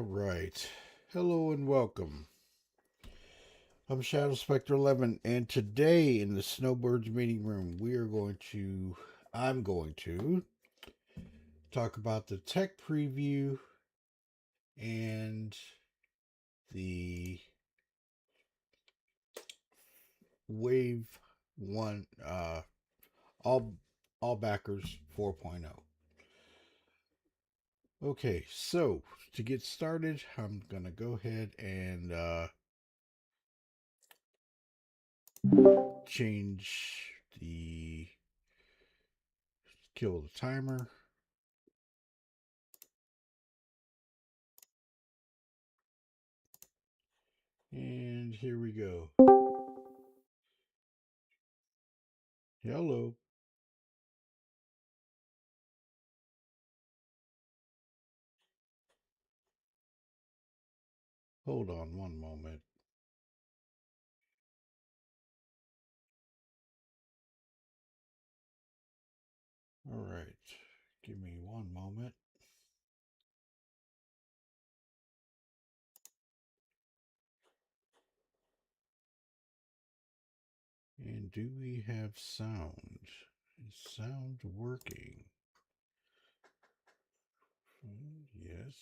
All right. Hello and welcome. I'm Shadow Spectre 11, and today in the Snowbirds meeting room, I'm going to talk about the tech preview and the Wave 1 all backers 4.0. Okay, so to get started, I'm going to go ahead and kill the timer. And here we go. Hello. Hold on one moment. All right. Give me one moment. And do we have sound? Is sound working? Yes.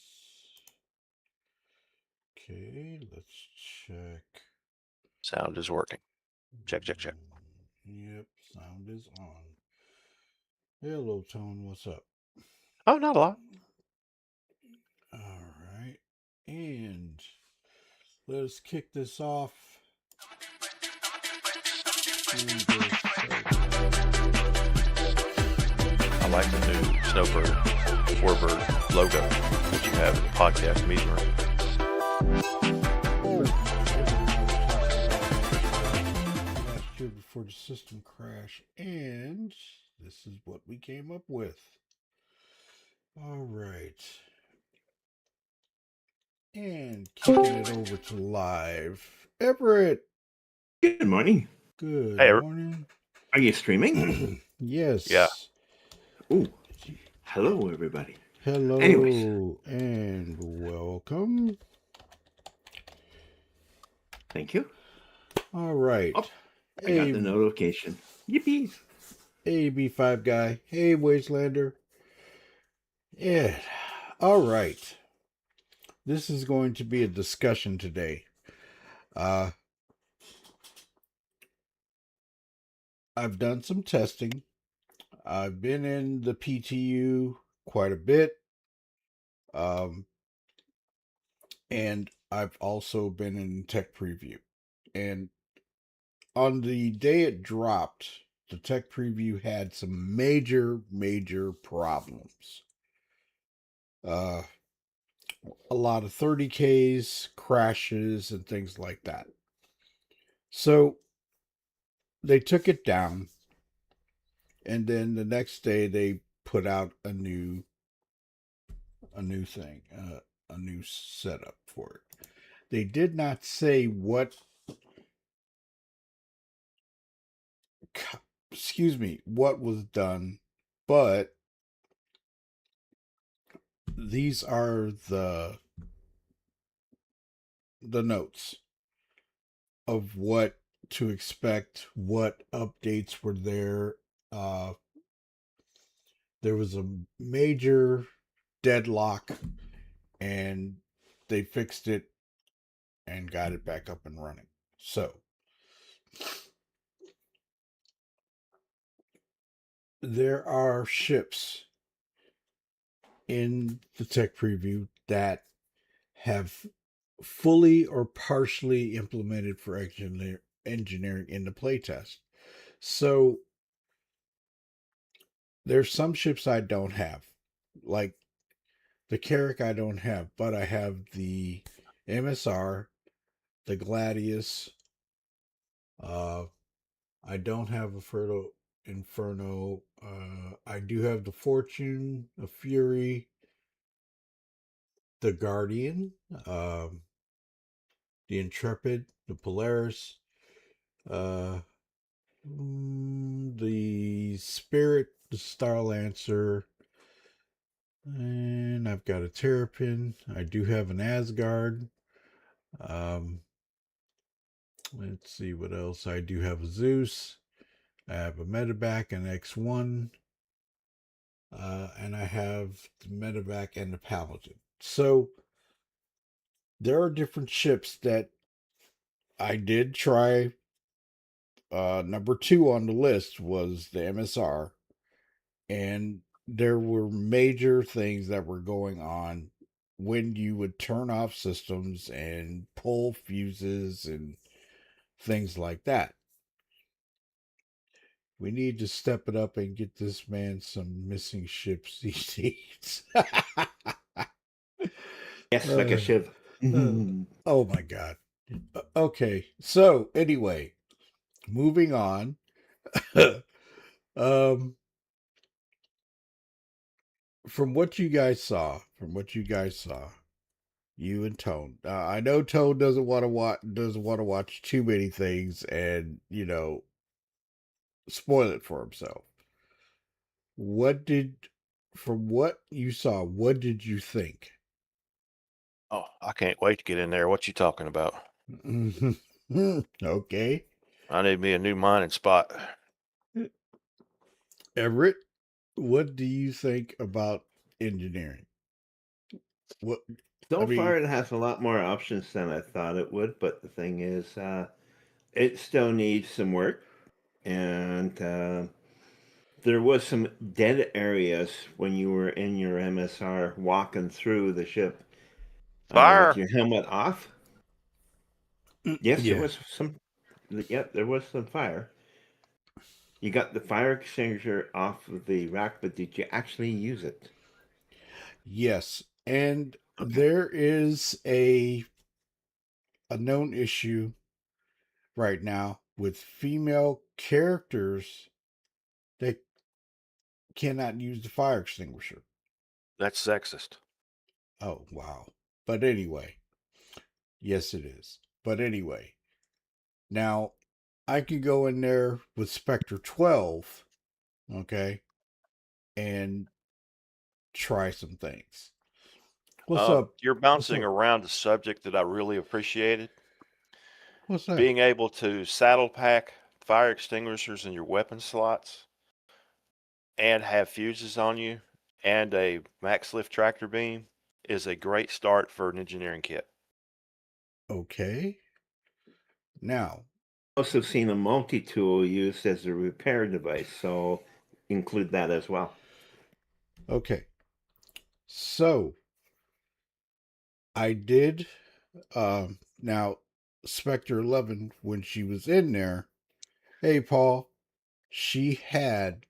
Okay, let's check. Sound is working. Check, check, check. Yep, sound is on. Hello, Tone, what's up? Oh, not a lot. All right. And let's kick this off. I like the new Snowbird Warbird logo that you have in the podcast meeting room. Last year before the system crash, and this is what we came up with. All right. And kicking it over to live. Everett. Good morning. Good morning. Are you streaming? Yes. Yeah. Oh, hello, everybody. Hello. Anyways. And welcome. Thank you. All right. Oh, I got the notification. Yippee. AB5 guy. Hey, Wastelander. Yeah. All right. This is going to be a discussion today. I've done some testing. I've been in the PTU quite a bit. And I've also been in tech preview. And on the day it dropped, the tech preview had some major problems. A lot of 30Ks, crashes, and things like that. So they took it down, and then the next day they put out a new thing, a new setup for it. They did not say what was done, but these are the notes of what to expect, what updates were there. There was a major deadlock, and they fixed it and got it back up and running. So there are ships in the tech preview that have fully or partially implemented for engineering in the playtest. So there's some ships I don't have, like the Carrack I don't have, but I have the MSR, the Gladius. I don't have a Inferno. I do have the Fortune, the Fury, the Guardian, the Intrepid, the Polaris, the Spirit, the Starlancer, And I've got a Terrapin. I do have an Asgard. Let's see what else. I do have a Zeus. I have a Medevac and X1. And I have the Medevac and the Paladin. So there are different ships that I did try. Number 2 on the list was the MSR. And there were major things that were going on when you would turn off systems and pull fuses and things like that. We need to step it up and get this man some missing ships he needs. Yes, like a shiv. Oh my god. Okay, so anyway, moving on. um from what you guys saw, you and Tone. I know Tone doesn't want to watch too many things and, spoil it for himself. From what you saw, what did you think? Oh, I can't wait to get in there. What you talking about? Okay. I need me a new mining spot. Everett, what do you think about engineering? What So I mean, far, it has a lot more options than I thought it would, but the thing is, it still needs some work, and there was some dead areas when you were in your MSR walking through the ship with Fire! your helmet off. Yes, there yeah. was some. Yep, there was some fire. You got the fire extinguisher off of the rack, but did you actually use it? Yes. And Okay. there is a known issue right now with female characters that cannot use the fire extinguisher. That's sexist. Oh, wow. But anyway, yes, it is. But anyway, now I could go in there with Spectre 12, okay, and try some things. What's up? You're What's bouncing up? around a subject that I really appreciated. What's that? Being able to saddle pack fire extinguishers in your weapon slots and have fuses on you and a max lift tractor beam is a great start for an engineering kit. Okay. Now, Also seen a multi-tool used as a repair device, so include that as well. okay. So I did now Spectre 11 when she was in there. Hey Paul, she had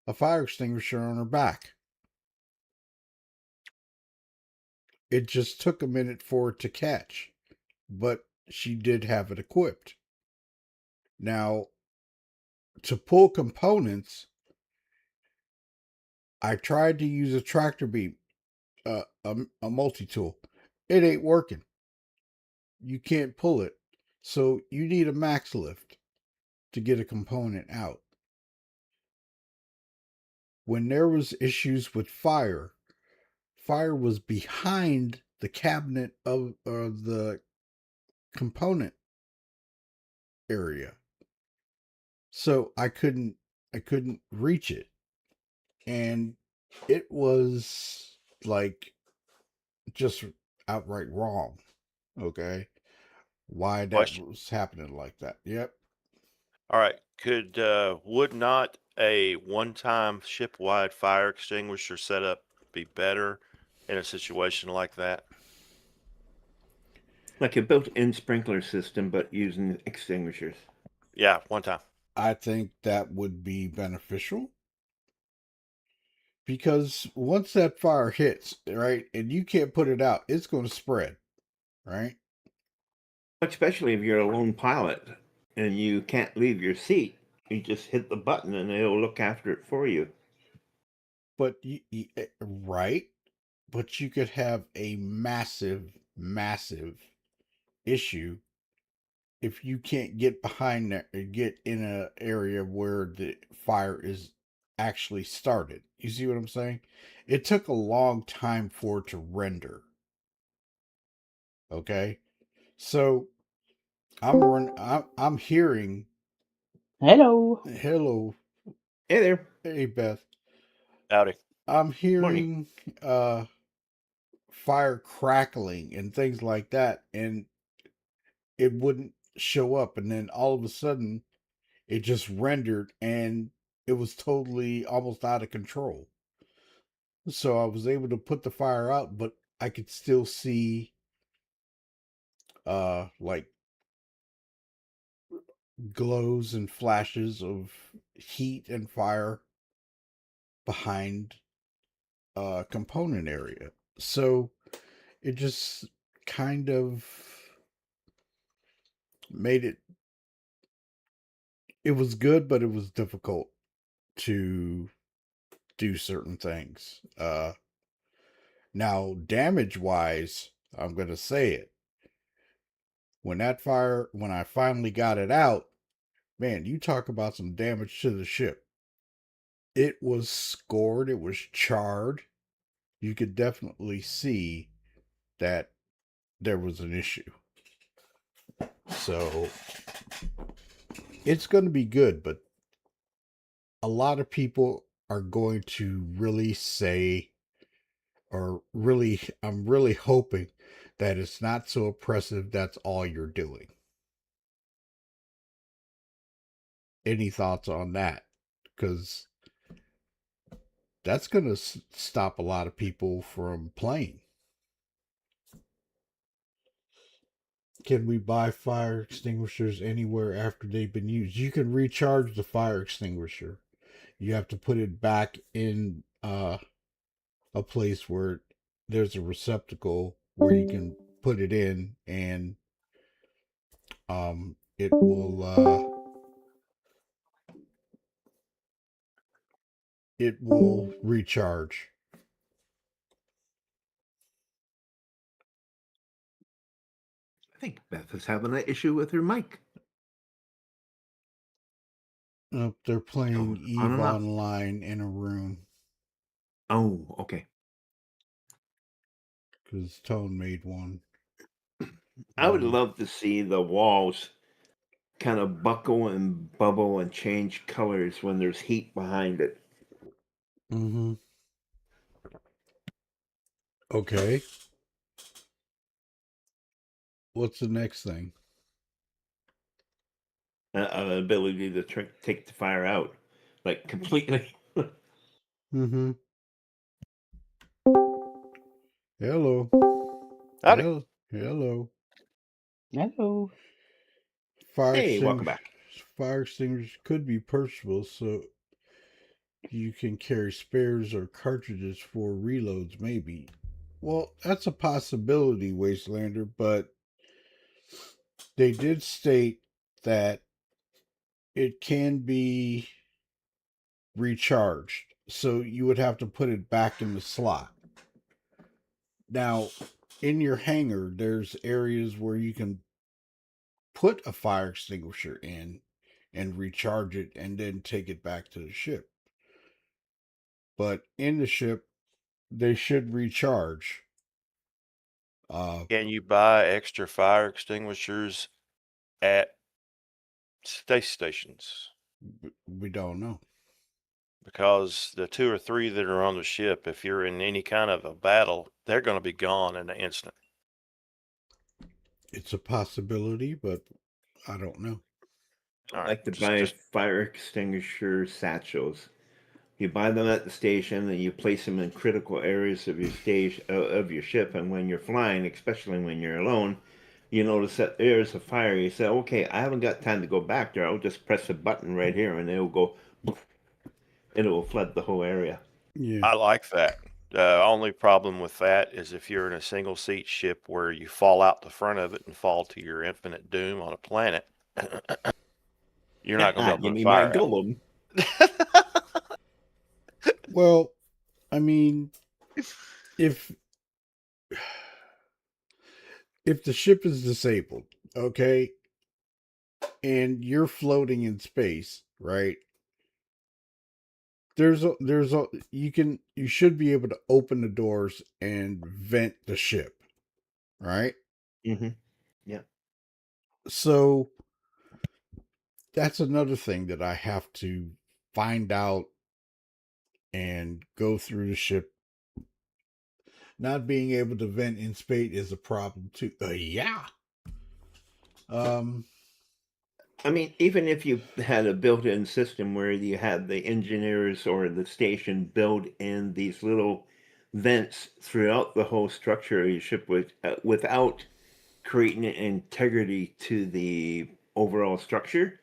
a fire extinguisher on her back. It just took a minute for it to catch, but she did have it equipped. Now, to pull components, I tried to use a tractor beam, a multi-tool. It ain't working. You can't pull it. So you need a max lift to get a component out. When there was issues with fire was behind the cabinet of the component area. So I couldn't reach it. And it was like just outright wrong. Okay. Why that Question. was happening like that. Yep. All right. Would not a one-time ship-wide fire extinguisher setup be better in a situation like that? Like a built-in sprinkler system, but using extinguishers. Yeah, one time. I think that would be beneficial because once that fire hits, right, and you can't put it out, it's going to spread, right? Especially if you're a lone pilot and you can't leave your seat, you just hit the button and it'll look after it for you. But right, but you could have a massive issue if you can't get behind there, get in an area where the fire is actually started. You see what I'm saying? It took a long time for it to render. Okay, so I'm hearing Hello. hello, Hey there. hey Beth. Howdy. I'm Morning. hearing fire crackling and things like that, and it wouldn't show up, and then all of a sudden it just rendered, and it was totally almost out of control. So I was able to put the fire out, but I could still see like glows and flashes of heat and fire behind a component area. So it just kind of made it was good, but it was difficult to do certain things. Now damage wise, I'm gonna say it. When I finally got it out, man, you talk about some damage to the ship. It was scored, it was charred. You could definitely see that there was an issue. So it's going to be good, but a lot of people are going to really say, I'm really hoping that it's not so oppressive that's all you're doing. Any thoughts on that? Because that's going to stop a lot of people from playing. Can we buy fire extinguishers anywhere after they've been used? You can recharge the fire extinguisher. You have to put it back in a place where there's a receptacle where you can put it in, and it will recharge. I think Beth is having an issue with her mic. They're playing Going on Eve and off. Online in a room Oh, okay. because Tone made one. I would love to see the walls kind of buckle and bubble and change colors when there's heat behind it. Mm-hmm. Okay. What's the next thing? An ability to take the fire out, like completely. Mm-hmm. Hello. Howdy. Hello. Hello. Hey, welcome back. Fire extinguishers could be purchasable, so you can carry spares or cartridges for reloads, maybe. Well, that's a possibility, Wastelander, but they did state that it can be recharged, so you would have to put it back in the slot. Now, in your hangar, there's areas where you can put a fire extinguisher in and recharge it and then take it back to the ship. But in the ship, they should recharge. Can you buy extra fire extinguishers at space stations? We don't know. Because the 2 or 3 that are on the ship, if you're in any kind of a battle, they're going to be gone in an instant. It's a possibility, but I don't know. I All like right, to buy fire extinguisher satchels. You buy them at the station, and you place them in critical areas of your stage of your ship. And when you're flying, especially when you're alone, you notice that there's a fire. You say, "Okay, I haven't got time to go back there. I'll just press a button right here, and it'll go, and it will flood the whole area." Yeah. I like that. The only problem with that is if you're in a single seat ship where you fall out the front of it and fall to your infinite doom on a planet, you're not going to be able to Give put me my fire out. golem. Well, I mean, if the ship is disabled, okay, and you're floating in space, right? you should be able to open the doors and vent the ship, right? Mm-hmm. Yeah. So that's another thing that I have to find out and go through the ship. Not being able to vent in space is a problem too. Yeah. Um. I mean, even if you had a built-in system where you had the engineers or the station build in these little vents throughout the whole structure of your ship without creating an integrity to the overall structure,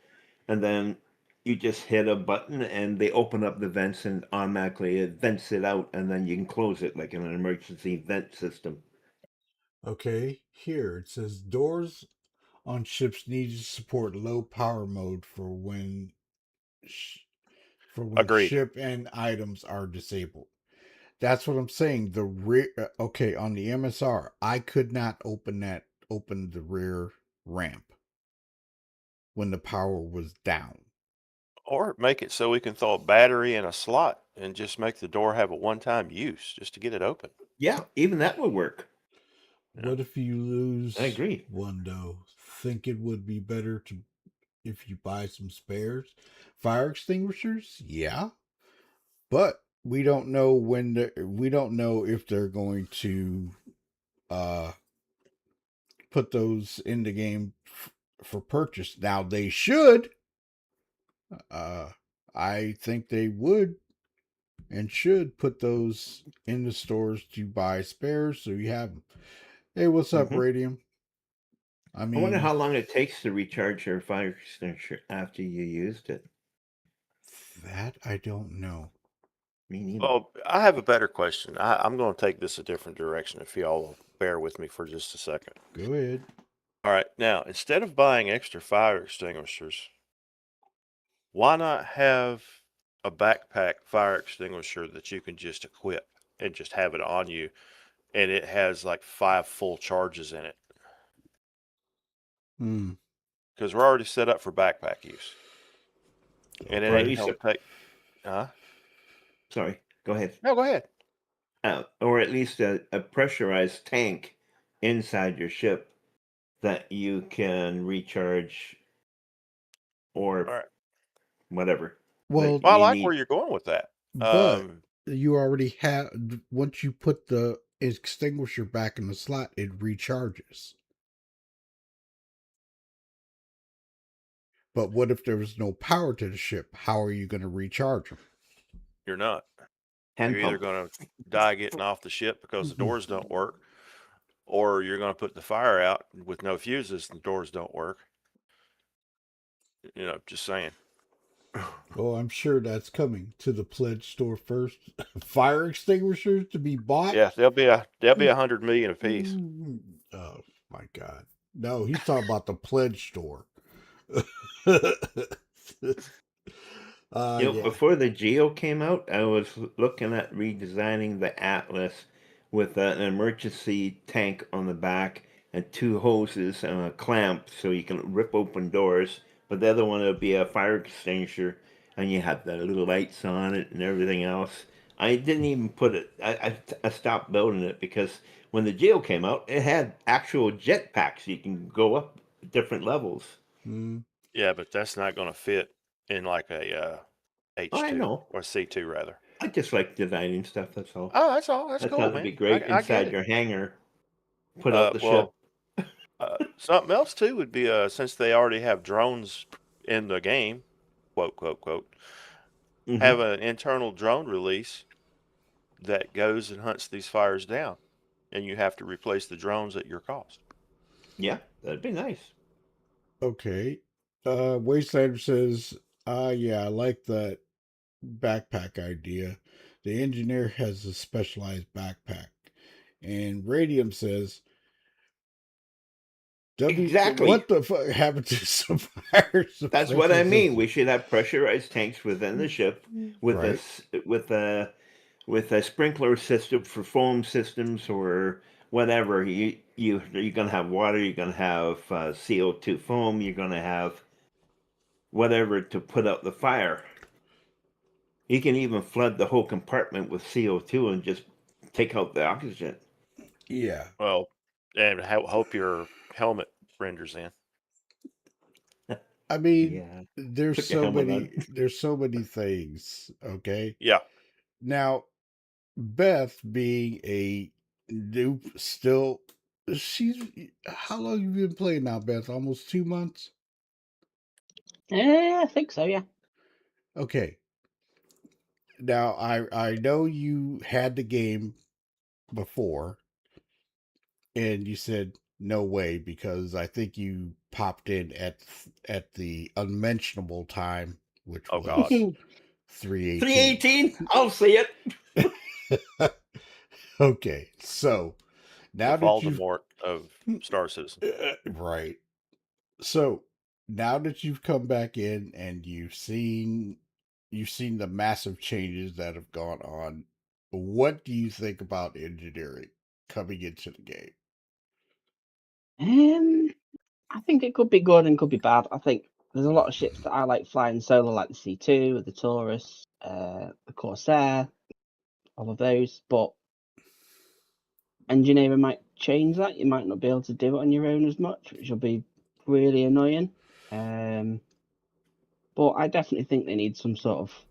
and then you just hit a button and they open up the vents and automatically it vents it out, and then you can close it like an emergency vent system. Okay. Here it says doors on ships need to support low power mode sh- for when Agreed. ship and items are disabled. That's what I'm saying. The rear, okay, on the MSR, I could not open the rear ramp when the power was down. Or make it so we can throw a battery in a slot and just make the door have a one-time use just to get it open. Yeah, even that would work. Yeah. What if you lose I agree. one though? Think it would be better to if you buy some spares, fire extinguishers? Yeah, but we don't know we don't know if they're going to uh put those in the game for purchase. Now they should. Uh, I think they would and should put those in the stores to buy spares so you have them. Hey, what's up, Mm-hmm. Radium? I I wonder mean, how long it takes to recharge your fire extinguisher after you used it. that I don't know. Me neither. Well, I have a better question. I'm going to take this a different direction if y'all will bear with me for just a second. Go ahead. All right. Now, instead of buying extra fire extinguishers, why not have a backpack fire extinguisher that you can just equip and just have it on you, and it has like 5 full charges in it? Hmm. Because we're already set up for backpack use. And it Or at ain't least, going to take. Huh? sorry, go ahead. No, go ahead. Or at least a pressurized tank inside your ship that you can recharge or All right. whatever. Well, Well, I You like where need. you're going with that. but you already have, once you put the extinguisher back in the slot, it recharges. But what if there was no power to the ship? How are you going to recharge them? You're not. Hand You're either pump. going to die getting off the ship because the doors don't work, or you're going to put the fire out with no fuses and the doors don't work. Just saying. Oh, I'm sure that's coming to the pledge store first. Fire extinguishers to be bought. Yeah, they'll be 100 million apiece. Oh my God! No, he's talking about the pledge store. Yeah. Before the Geo came out, I was looking at redesigning the Atlas with an emergency tank on the back and 2 hoses and a clamp so you can rip open doors. But the other one would be a fire extinguisher, and you have the little lights on it and everything else. I didn't even put it. I stopped building it because when the Geo came out, it had actual jet packs. You can go up different levels. Mm. Yeah, but that's not going to fit in like a Oh, I H2 know. or C2 rather. I just like designing stuff. That's all. Oh, that's all. That's I cool, thought it'd man. be great I get inside it. your hangar. Put out the ship. Well, something else too would be since they already have drones in the game, quote, quote, quote, Hmm. have an internal drone release that goes and hunts these fires down, and you have to replace the drones at your cost. Yeah, that'd be nice. Okay. Wastelander says, yeah, I like that backpack idea. The engineer has a specialized backpack. And Radium says, Exactly. what the fuck happened to some fire That's what suppression I mean. system? We should have pressurized tanks within the ship with Right. a sprinkler system for foam systems or whatever. You're gonna have water. You're gonna have CO2 foam. You're gonna have whatever to put out the fire. You can even flood the whole compartment with CO2 and just take out the oxygen. Yeah. Well, and hope your helmet renders in. I mean, Yeah. there's Took your so helmet many on. there's so many things, okay? Yeah. Now, Beth being a noob still she's how long have you been playing now, Beth? Almost 2 months? I think so, yeah. Okay. Now I know you had the game before and you said no way because I think you popped in at the unmentionable time, which Oh God. was 318. 318. I'll see it. Okay, so The now that you've Voldemort of Star Citizen. right, so now that you've come back in and you've seen the massive changes that have gone on, what do you think about engineering coming into the game? I think it could be good and could be bad. I think there's a lot of ships that I like flying solo, like the C2, the Taurus, the Corsair, all of those. But engineering might change that. You might not be able to do it on your own as much, which will be really annoying. But I definitely think they need some sort of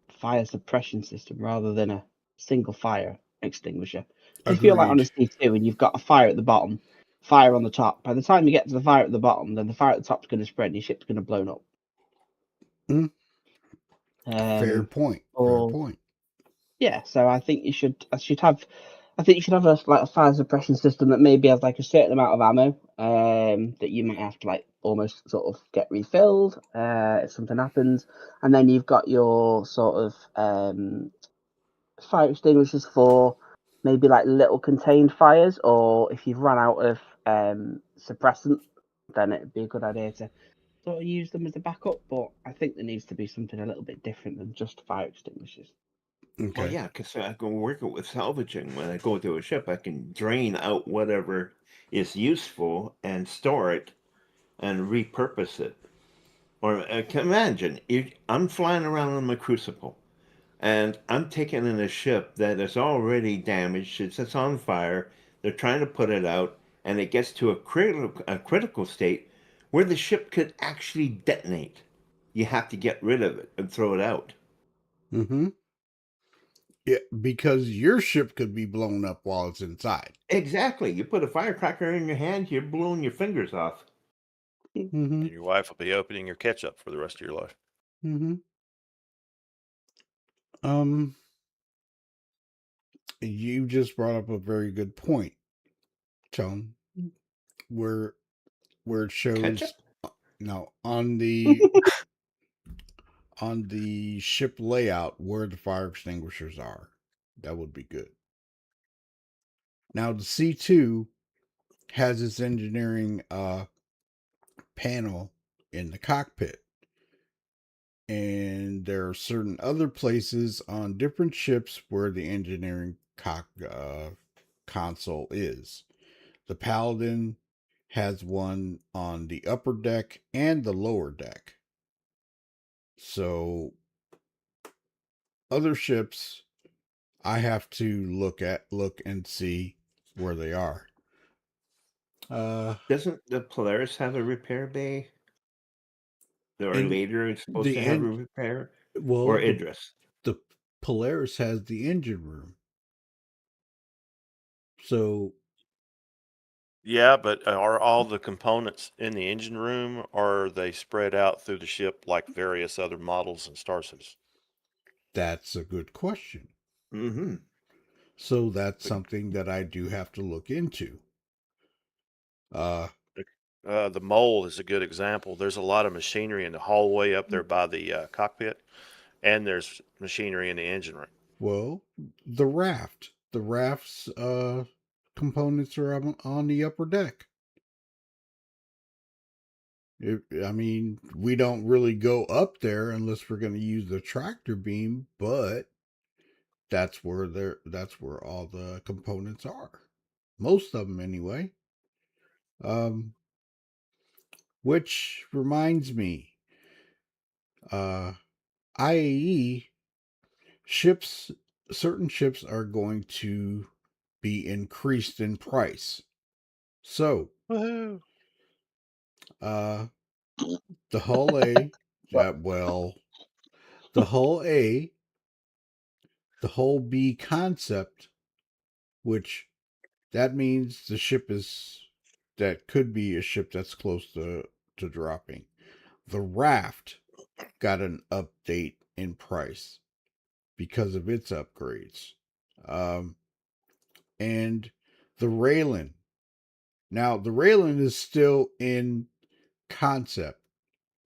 fire suppression system rather than a single fire extinguisher. If you're like on a Agreed. C2 and you've got a fire at the bottom, fire on the top, by the time you get to the fire at the bottom, then the fire at the top's going to spread and your ship's going to blow up. Mhm. Fair Um, point. Fair or point. yeah, so I think you should have. I think you should have a fire suppression system that maybe has like a certain amount of ammo that you might have to like almost sort of get refilled if something happens, and then you've got your sort of fire extinguishers for maybe like little contained fires, or if you've run out of suppressant, then it'd be a good idea to sort of use them as a backup. But I think there needs to be something a little bit different than just fire extinguishers. Well, Okay. yeah, because I can work it with salvaging. When I go to a ship, I can drain out whatever is useful and store it and repurpose it. Or can imagine, I'm flying around in my Crucible, and I'm taking in a ship that is already damaged. It's on fire. They're trying to put it out, and it gets to a critical state where the ship could actually detonate. You have to get rid of it and throw it out. Mm-hmm. Yeah, because your ship could be blown up while it's inside. Exactly. You put a firecracker in your hand, you're blowing your fingers off. Mm-hmm. And your wife will be opening your ketchup for the rest of your life. Mm-hmm. Um, you just brought up a very good point, Tone, where it Ketchup? shows now on the ship layout where the fire extinguishers are. That would be good. Now the C2 has its engineering panel in the cockpit. And there are certain other places on different ships where the engineering console is. The Paladin has one on the upper deck and the lower deck. So other ships I have to look and see where they are. Doesn't the Polaris have a repair bay? Or And later it's supposed the to have a end repair? well Or Idris? the Polaris has the engine room. So Yeah, but are all the components in the engine room, or are they spread out through the ship like various other models in Star Citizen? that's a good question. Mm-hmm. So that's The, something that I do have to look into. Uh, the mole is a good example. There's a lot of machinery in the hallway up there by the cockpit, and there's machinery in the engine room. well, the raft's components are on the upper deck. I mean, we don't really go up there unless we're going to use the tractor beam, but that's where all the components are. Most of them anyway. Um, which reminds me, uh, IAE certain ships are going to be increased in price. So, Woohoo! the hull A, well, the hull A, the hull B concept, which that means the ship that could be a ship that's close to dropping. The raft got an update in price because of its upgrades. Um, and the railing. Now, the railing is still in concept,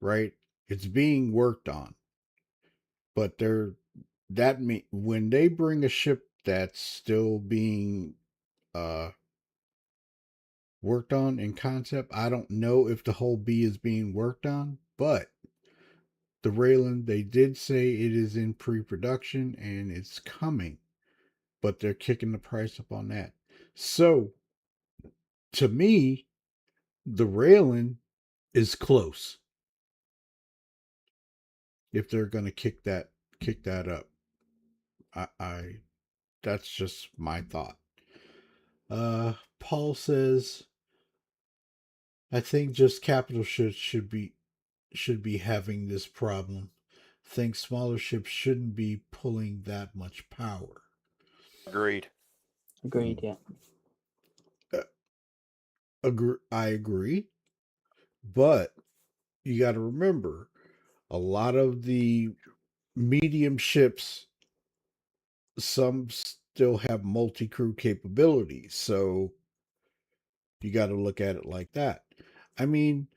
right? It's being worked on, but when they bring a ship that's still being uh worked on in concept, I don't know if the whole B is being worked on, but the railing, they did say it is in pre-production and it's coming, but they're kicking the price up on that. So to me, the railing is close if they're gonna kick that up. I that's just my thought. Paul says, I think just capital ships should be having this problem. Think smaller ships shouldn't be pulling that much power. Agreed. Agreed. Yeah. I agree, but you got to remember a lot of the medium ships, some still have multi-crew capabilities, so you got to look at it like that. I mean,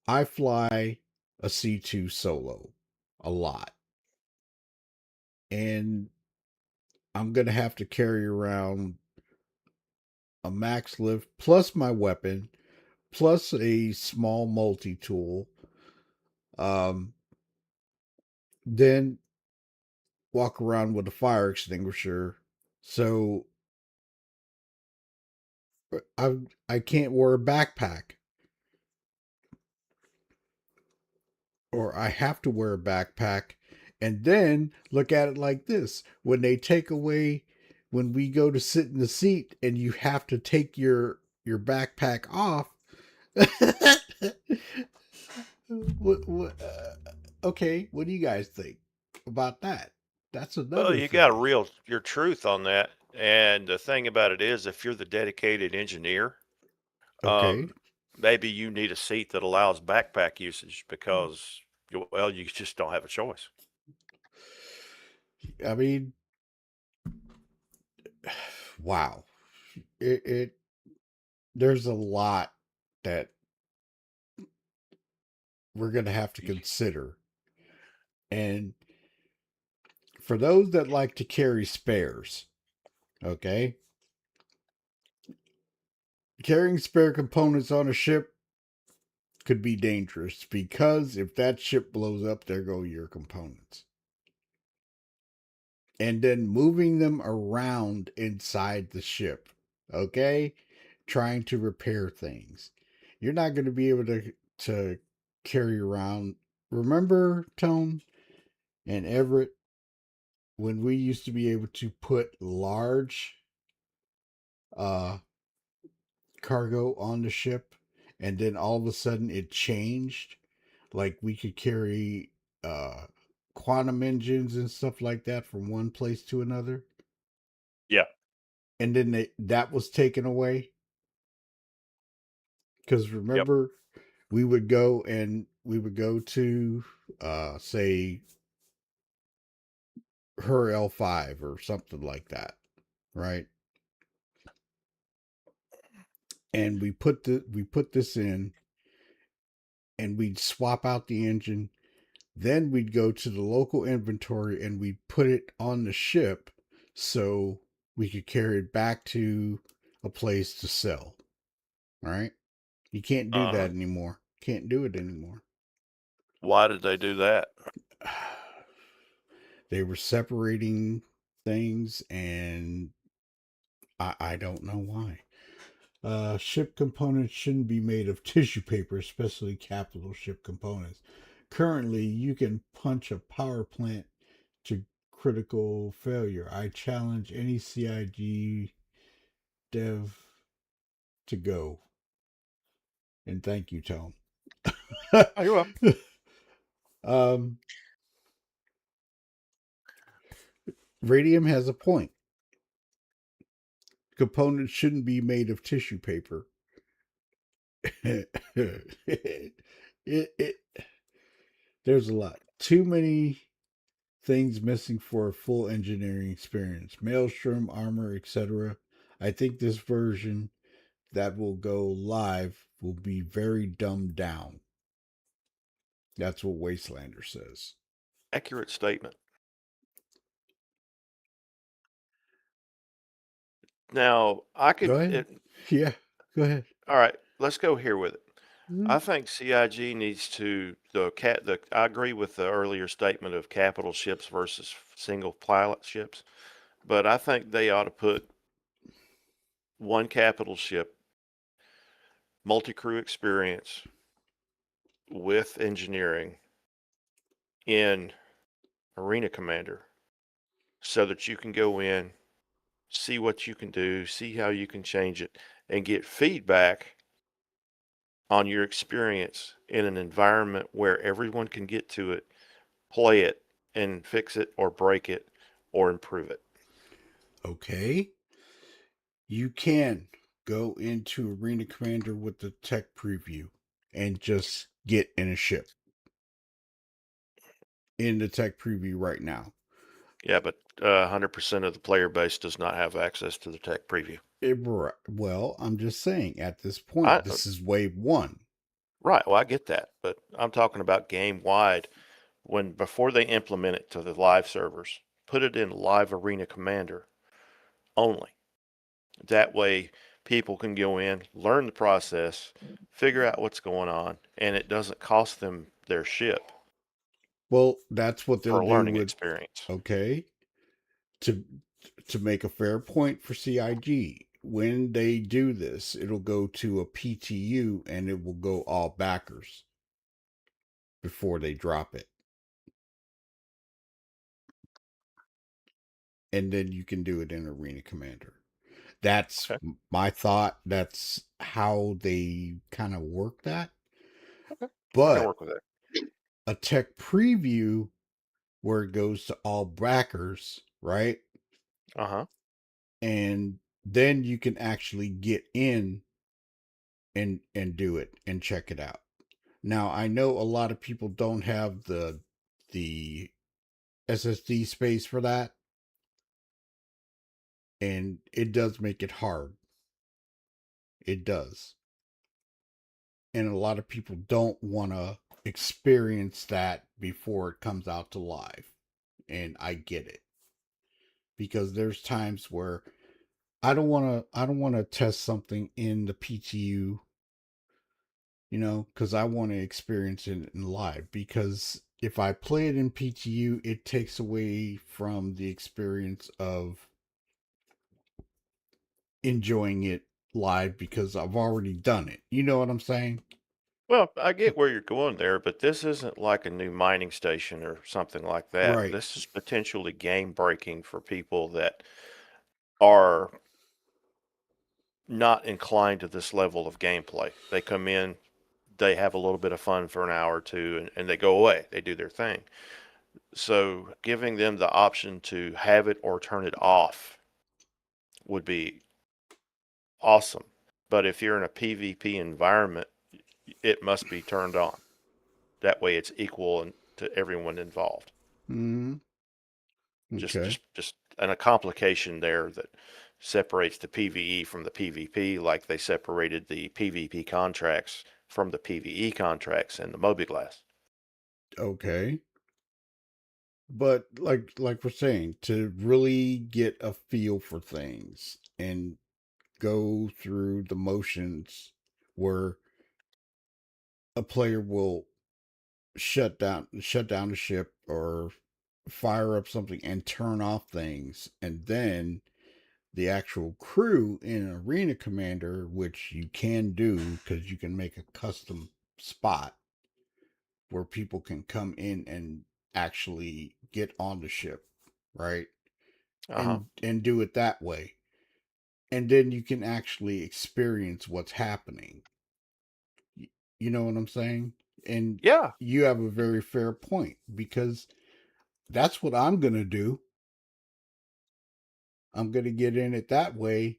I fly a C2 solo a lot, and I'm going to have to carry around a max lift plus my weapon plus a small multi-tool. Then walk around with a fire extinguisher. So I can't wear a backpack, or I have to wear a backpack. And then look at it like this: when when we go to sit in the seat, and you have to take your backpack off. Okay, what do you guys think about that? That's Well, another you got thing. your truth on that. And the thing about it is, if you're the dedicated engineer, Okay. um, maybe you need a seat that allows backpack usage because, well, you just don't have a choice. I mean, wow. It there's a lot that we're going to have to consider. And for those that like to carry spares, okay? Carrying spare components on a ship could be dangerous because if that ship blows up, there go your components. And then moving them around inside the ship, okay? Trying to repair things. You're not going to be able to carry around. Remember, Tone and Everett, when we used to be able to put large uh cargo on the ship, and then all of a sudden it changed, like we could carry uh quantum engines and stuff like that from one place to another, Yeah. and then that was taken away. Because Yep. remember, we would go to say her L5 or something like that, right? And we put this in, and we'd swap out the engine. Then we'd go to the local inventory and we'd put it on the ship so we could carry it back to a place to sell. All right? You can't do Uh-huh. that anymore. Can't do it anymore. Why did they do that? They were separating things, and I don't know why. Ship components shouldn't be made of tissue paper, especially capital ship components. Currently, you can punch a power plant to critical failure. I challenge any CIG dev to go. And thank you, Tone. Oh, you're welcome. Radium has a point. Components shouldn't be made of tissue paper. There's a lot. Too many things missing for a full engineering experience. Maelstrom, armor, etc. I think this version that will go live will be very dumbed down. That's what Wastelander says. Accurate statement. Now, I could. Go ahead. Yeah, go ahead. All right, let's go here with it. Mm-hmm. I think CIG needs to I agree with the earlier statement of capital ships versus single pilot ships, but I think they ought to put one capital ship, multi-crew experience with engineering in Arena Commander, so that you can go in, see what you can do, see how you can change it, and get feedback on your experience in an environment where everyone can get to it, play it, and fix it or break it or improve it. Okay. You can go into Arena Commander with the tech preview and just get in a ship in the tech preview right now. Yeah, but 100% of the player base does not have access to the tech preview. Well, I'm just saying at this point, this is wave one. Right. Well, I get that, but I'm talking about game wide. Before they implement it to the live servers, put it in live Arena Commander only. That way, people can go in, learn the process, figure out what's going on, and it doesn't cost them their ship. Well, that's what they'll for a do learning with experience. Okay. To make a fair point for CIG, when they do this, it'll go to a PTU and it will go all backers before they drop it. And then you can do it in Arena Commander. That's Okay. my thought. That's how they kind of work that. Okay. I can But work with that. a tech preview where it goes to all backers, right? Uh-huh. And then you can actually get in and do it and check it out. Now, I know a lot of people don't have the SSD space for that, and it does make it hard. It does. And a lot of people don't want to experience that before it comes out to live. And I get it. Because there's times where I don't want to test something in the PTU, because I want to experience it in live. Because if I play it in PTU, it takes away from the experience of enjoying it live because I've already done it. You know what I'm saying? Well, I get where you're going there, but this isn't like a new mining station or something like that. Right. This is potentially game breaking for people that are not inclined to this level of gameplay. They come in, they have a little bit of fun for an hour or two, and they go away. They do their thing. So giving them the option to have it or turn it off would be awesome. But if you're in a PvP environment, it must be turned on. That way it's equal to everyone involved. Mm-hmm. Okay. Just a complication there that separates the PvE from the PvP, like they separated the PvP contracts from the PvE contracts in the Mobiglass. Okay. But like we're saying, to really get a feel for things and go through the motions where a player will shut down the ship or fire up something and turn off things, and then the actual crew in Arena Commander, which you can do because you can make a custom spot where people can come in and actually get on the ship, right? Uh-huh. And do it that way. And then you can actually experience what's happening. You know what I'm saying? And Yeah. you have a very fair point, because that's what I'm going to do. I'm going to get in it that way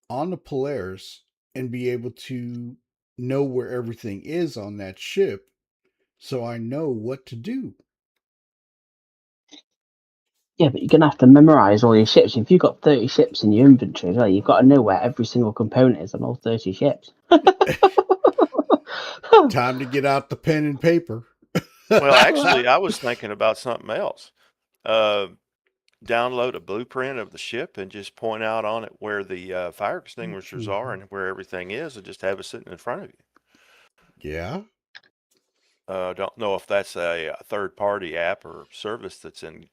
on the Polaris and be able to know where everything is on that ship, so I know what to do. Yeah, but you're gonna have to memorize all your ships. If you've got 30 ships in your inventory as well, you've got to know where every single component is on all 30 ships. Time to get out the pen and paper. Well, actually, I was thinking about something else. Download a blueprint of the ship and just point out on it where the fire extinguishers are and where everything is, and just have it sitting in front of you. Yeah. Don't know if that's a third-party app or service that's in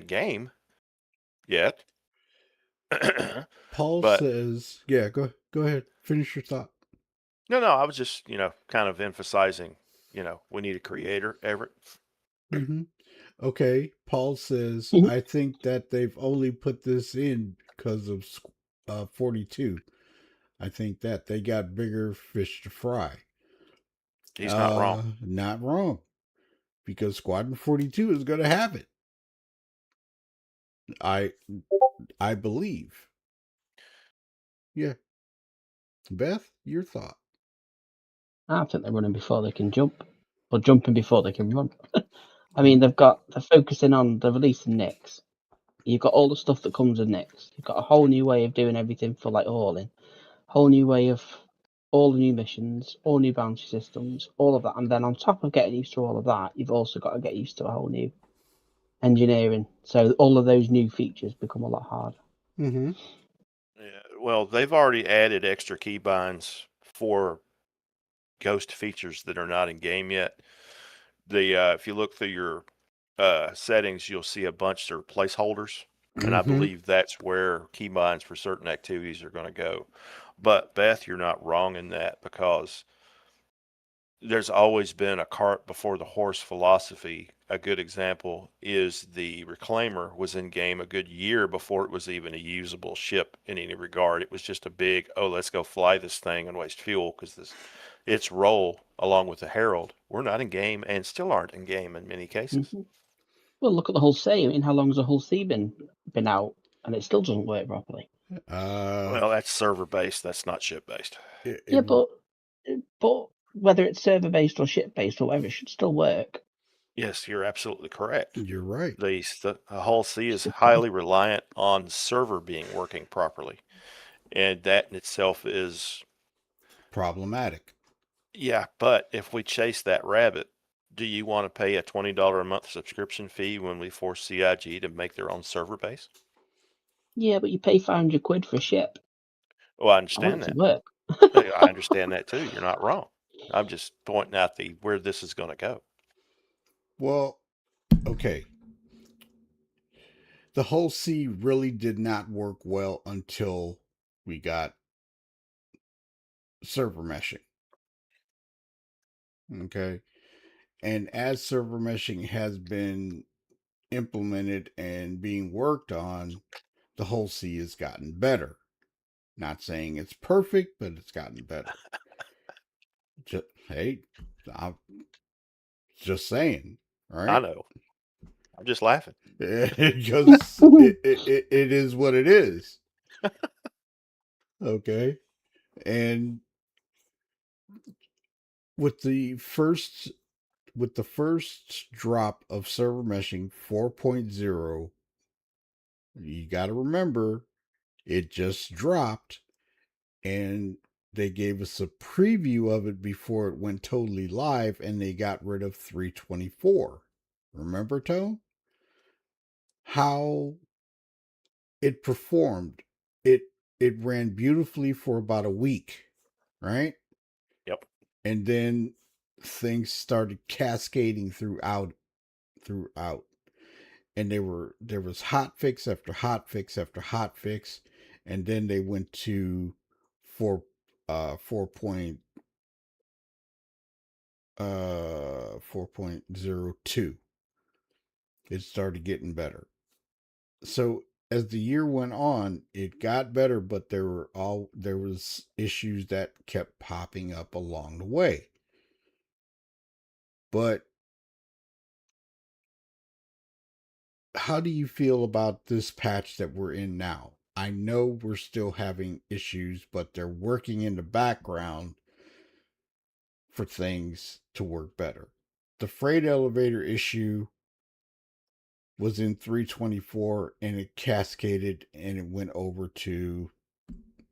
game yet. Paul But says, yeah, go ahead. Finish your thought. no, I was just, kind of emphasizing, we need a creator, Everett. Mm-hmm. Okay. Paul says, Mhm. I think that they've only put this in because of 42. I think that they got bigger fish to fry. He's not wrong. Not wrong. Because Squadron 42 is going to have it. I believe. Yeah. Beth, your thought. I think they're running before they can jump, or jumping before they can run. I mean, they're focusing on the release of Nix. You've got all the stuff that comes with Nix. You've got a whole new way of doing everything for like hauling, whole new way of all the new missions, all new bounty systems, all of that. And then on top of getting used to all of that, you've also got to get used to a whole new engineering. So all of those new features become a lot harder. Mm-hmm. Yeah, well, they've already added extra keybinds for ghost features that are not in game yet. If you look through your settings, you'll see a bunch of placeholders, and I Mm-hmm. believe that's where keybinds for certain activities are going to go. But Beth, you're not wrong in that, because there's always been a cart before the horse philosophy. A good example is the Reclaimer was in game a good year before it was even a usable ship in any regard. It was just a big, oh, let's go fly this thing and waste fuel, because its role, along with the Herald, were not in game and still aren't in game in many cases. Mm-hmm. Well, look at the Hull C. I mean, how long has the Hull C been out, and it still doesn't work properly? Well, that's server based. That's not ship based. Yeah, but whether it's server based or ship based or whatever, it should still work. Yes, you're absolutely correct. You're right. The Hull C is highly reliant on server being working properly, and that in itself is Problematic. yeah. But if we chase that rabbit, do you want to pay a $20 a month subscription fee when we force CIG to make their own server base? Yeah, but you pay 500 quid for a ship. Well, I I understand want it that. to work. I understand that too. You're not wrong. I'm just pointing out where this is going to go. Well, okay. The Hull C really did not work well until we got server meshing. Okay. And as server meshing has been implemented and being worked on, the Hull C has gotten better. Not saying it's perfect, but it's gotten better. Hey, I'm just saying, right? I know. I'm just laughing. Because it is what it is. Okay. And with the first drop of server meshing 4.0, you got to remember it just dropped, and they gave us a preview of it before it went totally live, and they got rid of 324. Remember, Tone? How it performed. It ran beautifully for about a week, right? Yep. And then things started cascading throughout. And there was hot fix after hot fix after hot fix, and then they went to 4 4.02. it started getting better. So as the year went on, it got better, but there was issues that kept popping up along the way. But how do you feel about this patch that we're in now? I know we're still having issues, but they're working in the background for things to work better. The freight elevator issue was in 324 and it cascaded and it went over to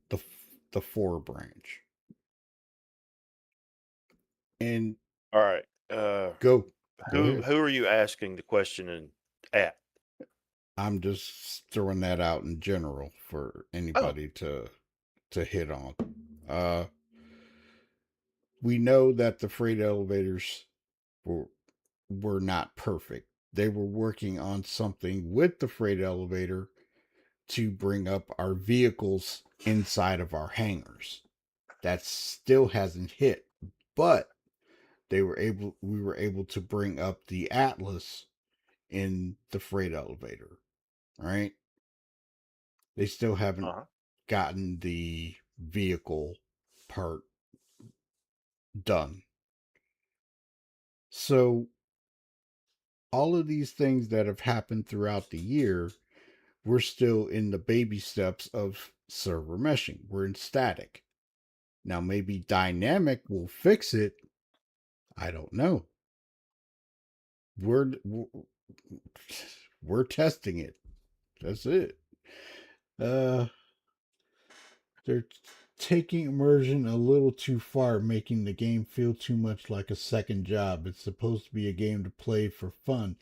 the 4 branch. And All right. go Who ahead. who are you asking the question at? I'm just throwing that out in general for anybody to hit on. We know that the freight elevators were not perfect. They were working on something with the freight elevator to bring up our vehicles inside of our hangars. That still hasn't hit, but we were able to bring up the Atlas in the freight elevator, right? They still haven't gotten the vehicle part done. So all of these things that have happened throughout the year, we're still in the baby steps of server meshing. We're in static. Now maybe dynamic will fix it. I don't know. We're testing it. That's it. They're taking immersion a little too far, making the game feel too much like a second job. It's supposed to be a game to play for fun.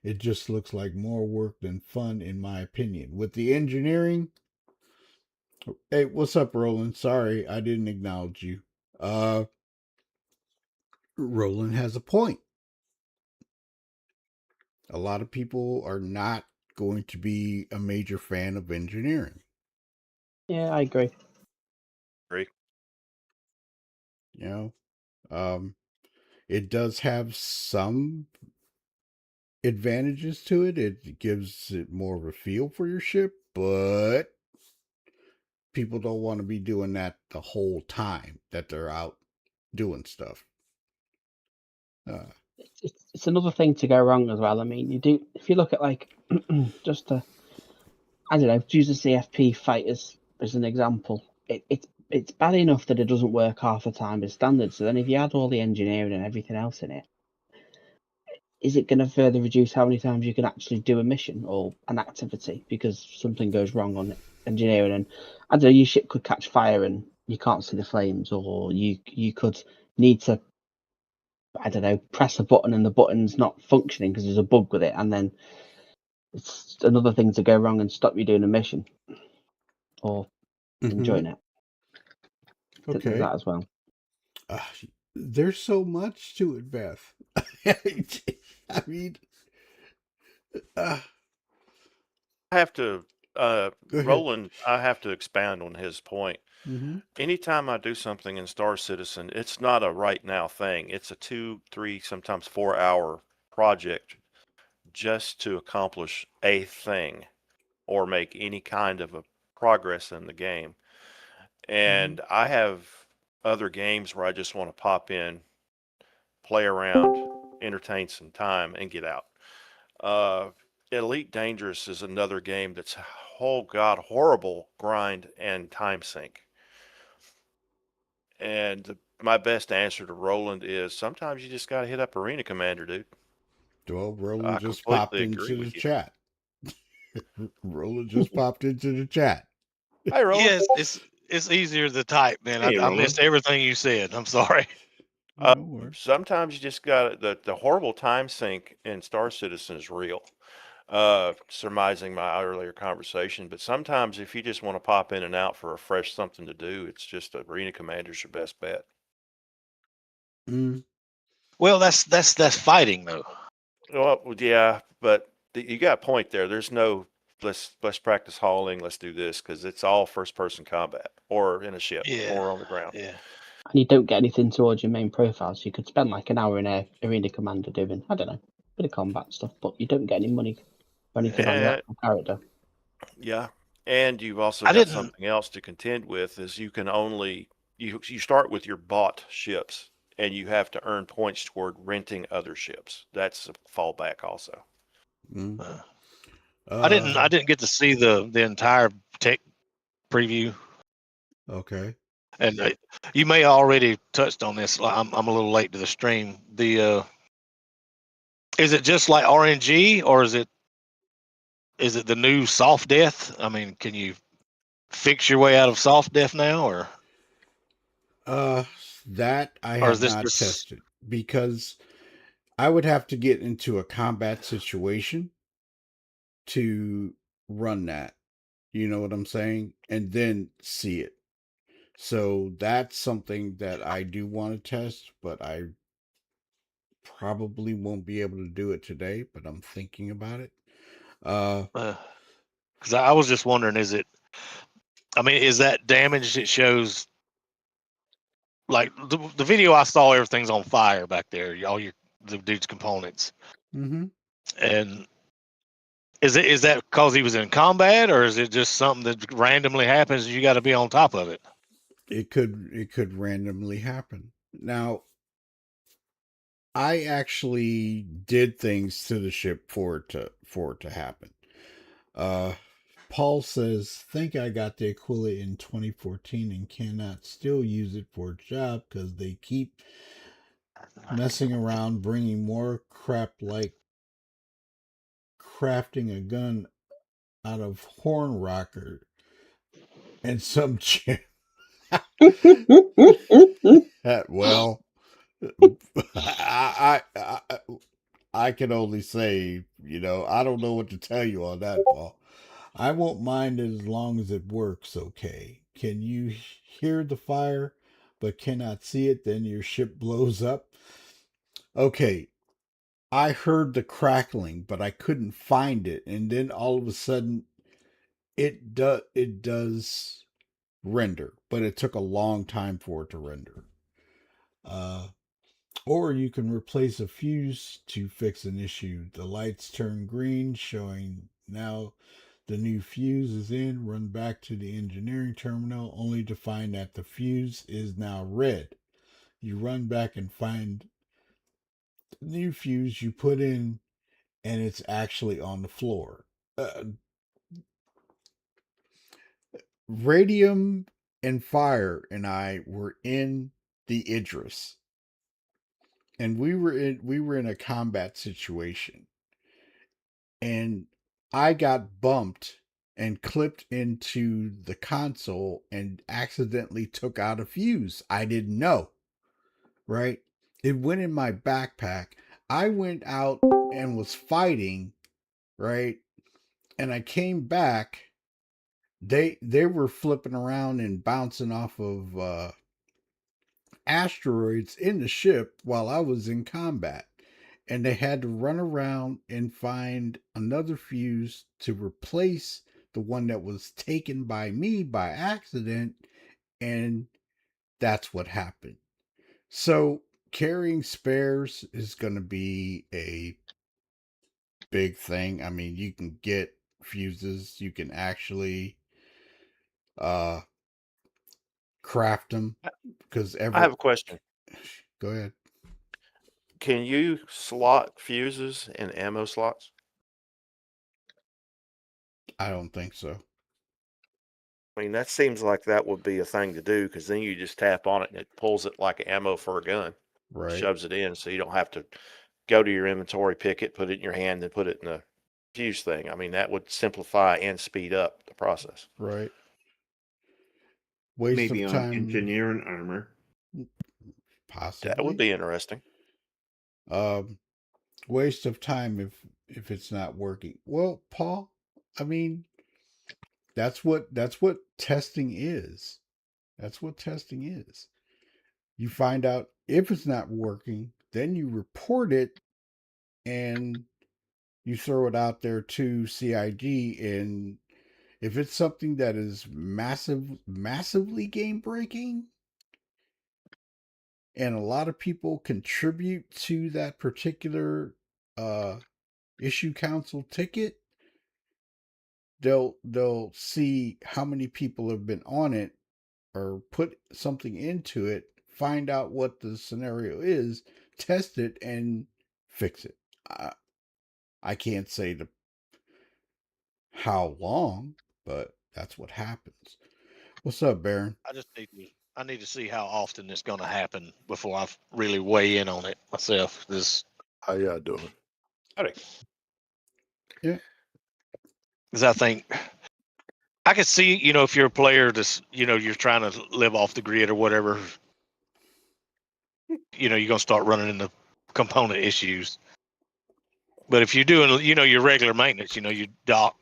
It just looks like more work than fun, in my opinion. With the engineering, hey, what's up, Roland? Sorry, I didn't acknowledge you. Roland has a point. A lot of people are not going to be a major fan of engineering. Yeah, I agree. Agree. You know, it does have some advantages to it. It gives it more of a feel for your ship, but people don't want to be doing that the whole time that they're out doing stuff. It's another thing to go wrong as well. I mean, if you look at like just to, I don't know, to use the CFP fighters as an example. It's bad enough that it doesn't work half the time as standard. So then if you add all the engineering and everything else in it, is it going to further reduce how many times you can actually do a mission or an activity because something goes wrong on engineering? And I don't know, your ship could catch fire and you can't see the flames, or you could need to, I don't know, press a button and the button's not functioning because there's a bug with it, and then it's another thing to go wrong and stop you doing a mission or enjoying it. Okay. There's that as well. There's so much to it, Beth. I mean, I have to, Roland, I have to expound on his point. Anytime I do something in Star Citizen, it's not a right now thing. It's a 2, 3, sometimes 4 hour project just to accomplish a thing or make any kind of a progress in the game. And I have other games where I just want to pop in, play around, entertain some time, and get out. Elite Dangerous is another game that's, oh God, horrible grind and time sink. And my best answer to Roland is sometimes you just got to hit up Arena Commander, dude. Well, Roland I just completely popped agree into the with you. chat. Roland just popped into the chat. Hi, Roland. Yes, it's easier to type, man. Hey, I missed everything you said. I'm sorry. Sometimes you just got the horrible time sink in Star Citizen is real. Surmising my earlier conversation, but sometimes if you just want to pop in and out for a fresh something to do, it's just Arena Commander's your best bet. Well, that's fighting though. Well, yeah, but you got a point there. There's no let's practice hauling, let's do this, because it's all first person combat or in a ship or on the ground. Yeah. And you don't get anything towards your main profile, so you could spend like an hour in a Arena Commander doing, I don't know, bit of combat stuff, but you don't get any money or anything on your Yeah. actual character. Yeah. And you've also I got didn't. something else to contend with is you can only you start with your bought ships and you have to earn points toward renting other ships. That's a fallback also. Mm. I didn't get to see the entire tech preview, Okay. and you may have already touched on this. I'm a little late to the stream. Is it just like RNG, or is it the new soft death? I mean, can you fix your way out of soft death now, or That I is have this not just tested because I would have to get into a combat situation to run that. You know what I'm saying? And then see it. So that's something that I do want to test, but I probably won't be able to do it today, but I'm thinking about it. Because I was just wondering, is it? I mean, is that damage? It shows like the video I saw. Everything's on fire back there. The dude's components. Mm-hmm. And is that because he was in combat, or is it just something that randomly happens? And you got to be on top of it. It could randomly happen. Now, I actually did things to the ship for it to happen. Paul says, think I got the Aquila in 2014 and cannot still use it for a job because they keep messing around, bringing more crap like crafting a gun out of horn rocker and some chip. Well, I can only say, I don't know what to tell you on that, Paul. I won't mind it as long as it works okay. Can you hear the fire but cannot see it? Then your ship blows up. Okay, I heard the crackling, but I couldn't find it. And then all of a sudden, it does render, but it took a long time for it to render. Or you can replace a fuse to fix an issue. The lights turn green, showing now the new fuse is in. Run back to the engineering terminal only to find that the fuse is now red. You run back and find the new fuse you put in, and it's actually on the floor. Radium and Fire and I were in the Idris, and we were in a combat situation, and I got bumped and clipped into the console and accidentally took out a fuse. I didn't know, right? It went in my backpack. I went out and was fighting, right? And I came back. They were flipping around and bouncing off of asteroids in the ship while I was in combat. And they had to run around and find another fuse to replace the one that was taken by me by accident. And that's what happened. So carrying spares is going to be a big thing. I mean, you can get fuses, you can actually uh craft them because I have a question. Go ahead. Can you slot fuses in ammo slots? I don't think so. I mean, that seems like that would be a thing to do because then you just tap on it and it pulls it like ammo for a gun, Right. shoves it in, so you don't have to go to your inventory, pick it, put it in your hand, then put it in the fuse thing. I mean, that would simplify and speed up the process. Right. Waste Maybe of on time. engineering armor. Possibly. That would be interesting. Waste of time if it's not working. Well, Paul, I mean, that's what testing is. That's what testing is. You find out if it's not working, then you report it and you throw it out there to CIG, and if it's something that is massively game breaking and a lot of people contribute to that particular issue council ticket, they'll see how many people have been on it or put something into it, find out what the scenario is, test it, and fix it. I can't say how long, but that's what happens. What's up, Baron? I need to see how often it's going to happen before I really weigh in on it myself. How y'all doing? Yeah. Because I think I could see, if you're a player that's, you're trying to live off the grid or whatever, you're going to start running into component issues. But if you're doing, your regular maintenance, you dock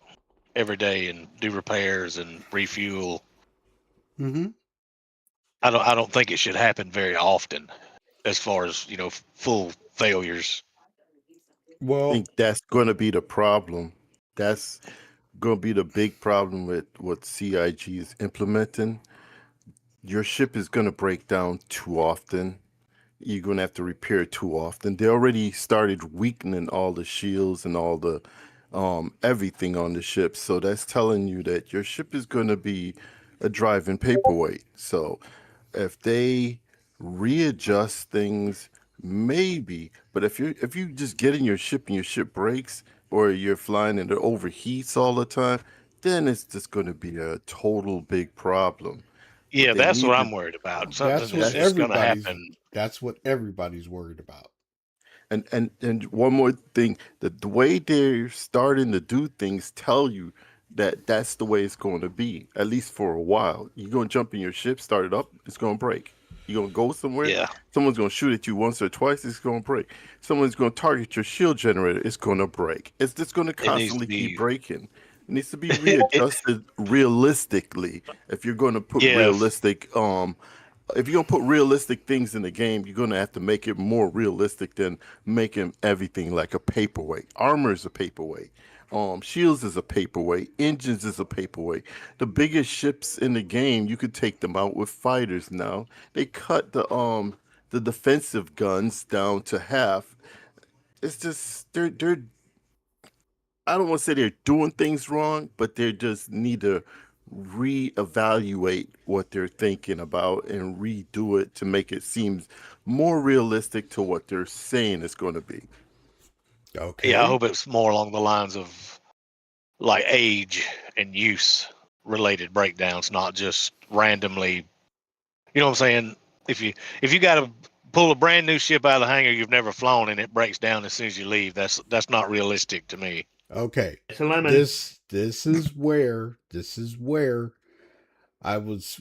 every day and do repairs and refuel. Mm-hmm. I don't think it should happen very often as far as, full failures. I Well, think that's going to be the problem. That's going to be the big problem with what CIG is implementing. Your ship is going to break down too often. You're going to have to repair it too often. They already started weakening all the shields and all the everything on the ship. So that's telling you that your ship is going to be a driving paperweight. So if they readjust things, maybe. But if you just get in your ship and your ship breaks, or you're flying and it overheats all the time, then it's just going to be a total big problem. Yeah, They that's need what to- I'm worried about. that's Something what is just going to everybody's. happen. That's what everybody's worried about. And one more thing, that the way they're starting to do things tell you that that's the way it's going to be, at least for a while. You're going to jump in your ship, start it up, it's going to break. You're going to go somewhere, Yeah. someone's going to shoot at you once or twice, it's going to break. Someone's going to target your shield generator, it's going to break. It's just going to constantly keep breaking. It needs to be readjusted realistically. If you're going to put realistic if you're gonna put realistic things in the game, you're gonna have to make it more realistic than making everything like a paperweight. Armor is a paperweight. Shields is a paperweight. Engines is a paperweight. The biggest ships in the game, you could take them out with fighters now. They cut the defensive guns down to half. It's just they're I don't want to say they're doing things wrong, but they just need to reevaluate what they're thinking about and redo it to make it seem more realistic to what they're saying it's going to be. Okay. Yeah, I hope it's more along the lines of like age and use related breakdowns, not just randomly. You know what I'm saying? If you got to pull a brand new ship out of the hangar you've never flown and it breaks down as soon as you leave, that's not realistic to me. Okay. It's a lemon. This is where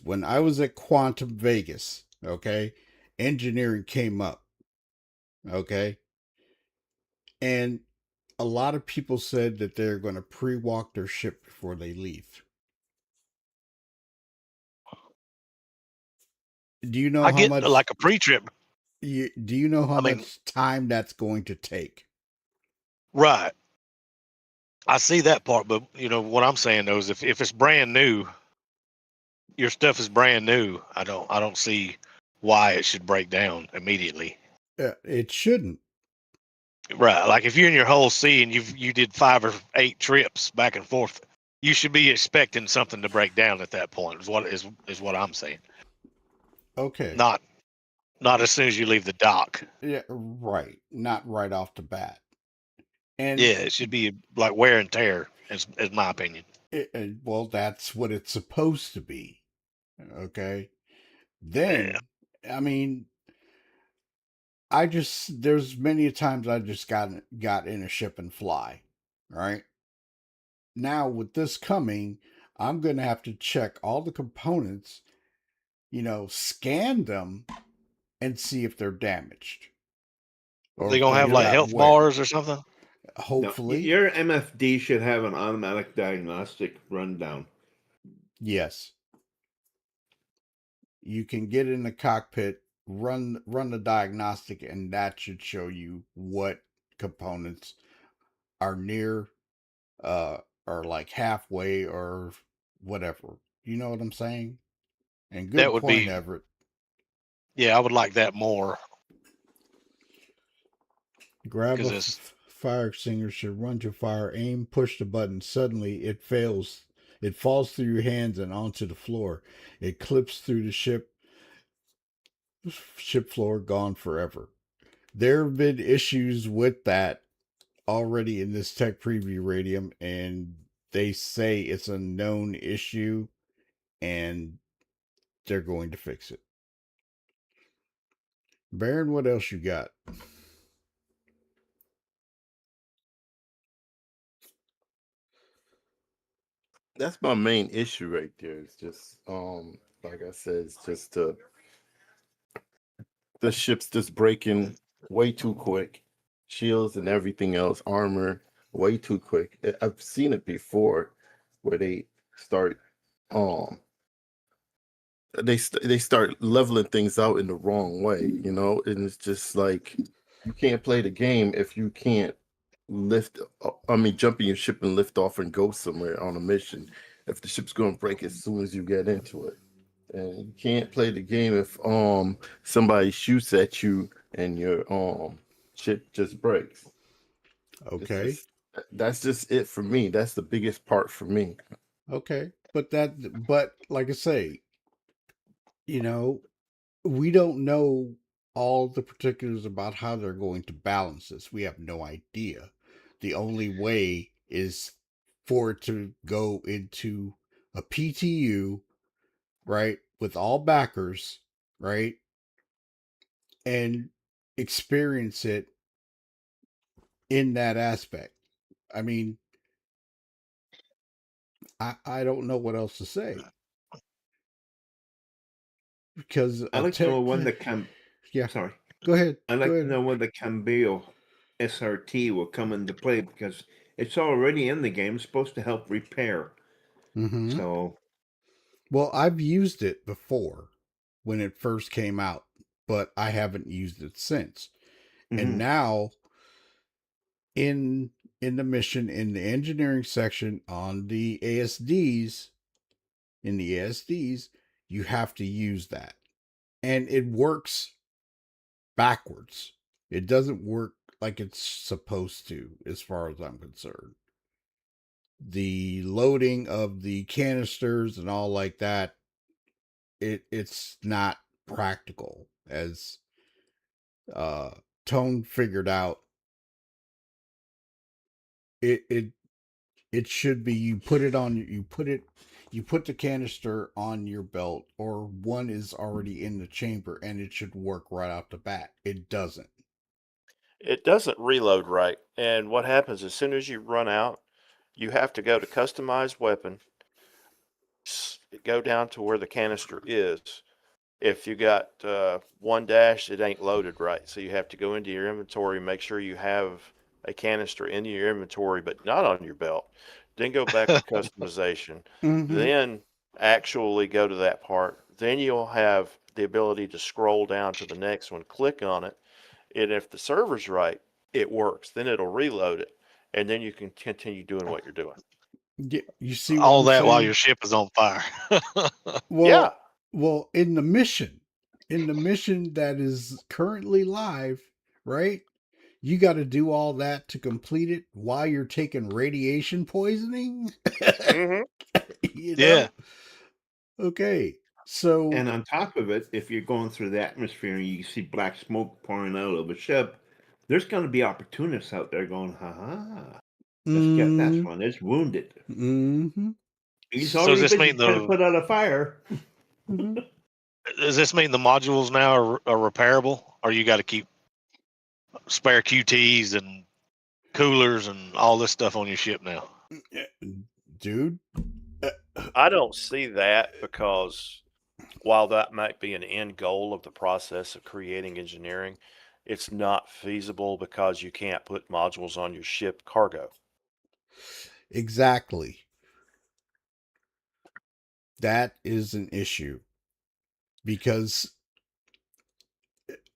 when I was at Quantum Vegas, okay, engineering came up. Okay. And a lot of people said that they're going to pre-walk their ship before they leave. Do you know I how get much like a pre-trip? do you know how much time that's going to take? Right. I see that part, but what I'm saying though is if it's brand new, your stuff is brand new. I don't see why it should break down immediately. It shouldn't. Right. Like if you're in your whole sea and you did 5 or 8 trips back and forth, you should be expecting something to break down at that point. Is what I'm saying. Okay. Not as soon as you leave the dock. Yeah, right. Not right off the bat. And yeah, it should be like wear and tear, is my opinion. Well, that's what it's supposed to be. Okay. Then, I mean, there's many times I just got in a ship and fly. Right. Now with this coming, I'm going to have to check all the components, scan them and see if they're damaged. Are they going to have like health bars or something? Hopefully. No, your MFD should have an automatic diagnostic rundown. Yes. You can get in the cockpit, run the diagnostic, and that should show you what components are near or like halfway or whatever. You know what I'm saying? And good That would point, be, Everett. Yeah, I would like that more. Grab a fire extinguisher, run to fire, aim, push the button. Suddenly, it fails. It falls through your hands and onto the floor. It clips through the ship floor, gone forever. There have been issues with that already in this tech preview radium, and they say it's a known issue and they're going to fix it. Baron, what else you got? That's my main issue right there. It's just like I said, it's just the ship's just breaking way too quick. Shields and everything else, armor, way too quick. I've seen it before where they start they start leveling things out in the wrong way, you know, and it's just like you can't play the game if you can't jump in your ship and lift off and go somewhere on a mission if the ship's going to break as soon as you get into it. And you can't play the game if somebody shoots at you and your ship just breaks. Okay. That's just it for me. That's the biggest part for me. Okay. But like I say, you know, we don't know all the particulars about how they're going to balance this. We have no idea. The only way is for it to go into a PTU, right, with all backers, right, and experience it in that aspect. I mean, I don't know what else to say. Because I like to know when the Sorry. Go ahead. I like to know when the Cambio SRT will come into play because it's already in the game. It's supposed to help repair. Mm-hmm. So, well, I've used it before when it first came out, but I haven't used it since. Mm-hmm. And now, in the mission, in the engineering section on the ASDs, you have to use that, and it works backwards. It doesn't work like it's supposed to, as far as I'm concerned. The loading of the canisters and all like that, it's not practical, as Tone figured out. It should be you put the canister on your belt, or one is already in the chamber, and it should work right off the bat. It doesn't. It doesn't reload right. And what happens as soon as you run out, you have to go to customize weapon, go down to where the canister is. If you got one dash, it ain't loaded right. So you have to go into your inventory, make sure you have a canister in your inventory, but not on your belt. Then go back to customization. Mm-hmm. Then actually go to that part. Then you'll have the ability to scroll down to the next one, click on it. And if the server's right, it works. Then it'll reload it. And then you can continue doing what you're doing. You see all that saying? While your ship is on fire. Well, yeah. Well, in the mission that is currently live, right? You got to do all that to complete it while you're taking radiation poisoning. Mm-hmm. You know? Yeah. Okay. So, and on top of it, if you're going through the atmosphere and you see black smoke pouring out of a ship, there's going to be opportunists out there going, let's get that one. It's wounded. Mm-hmm. He's already busy trying to put out a fire. Mm-hmm. Does this mean the modules now are repairable, or you got to keep spare QTs and coolers and all this stuff on your ship now? Dude, I don't see that, because while that might be an end goal of the process of creating engineering, it's not feasible because you can't put modules on your ship cargo. Exactly. That is an issue. Because,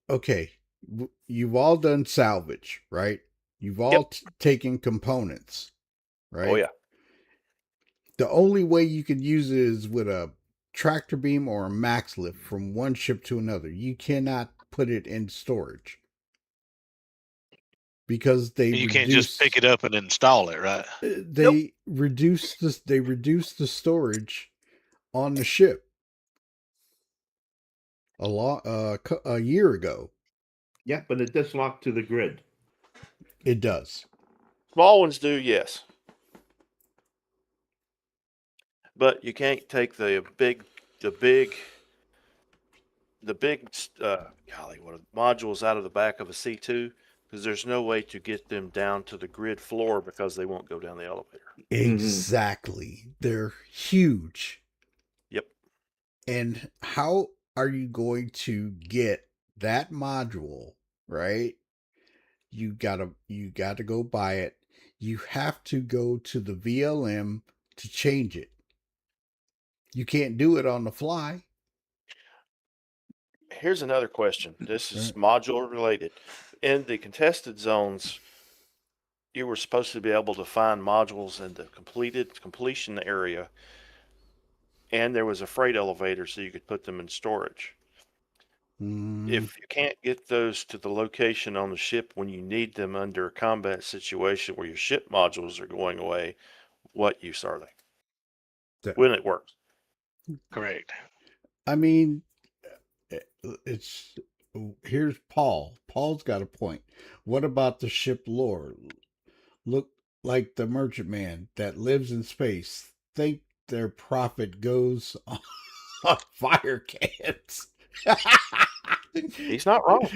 okay, you've all done salvage, right? You've all taken components, right? Oh, yeah. The only way you can use it is with a tractor beam or a max lift from one ship to another. You cannot put it in storage, because You can't just pick it up and install it, right? They reduced this. They reduced the storage on the ship a year ago. Yeah, but it does lock to the grid. It does. Small ones do, yes. But you can't take the big modules out of the back of a C2 because there's no way to get them down to the grid floor because they won't go down the elevator. Exactly. They're huge. Yep. And how are you going to get that module, right? You gotta go buy it. You have to go to the VLM to change it. You can't do it on the fly. Here's another question. This is module related. In the contested zones, you were supposed to be able to find modules in the completion area, and there was a freight elevator so you could put them in storage. If you can't get those to the location on the ship when you need them under a combat situation where your ship modules are going away, what use are they? When it works. Correct. I mean, here's Paul. Paul's got a point. What about the ship lore? Look like the merchantman that lives in space. Think their profit goes on fire cans. He's not wrong.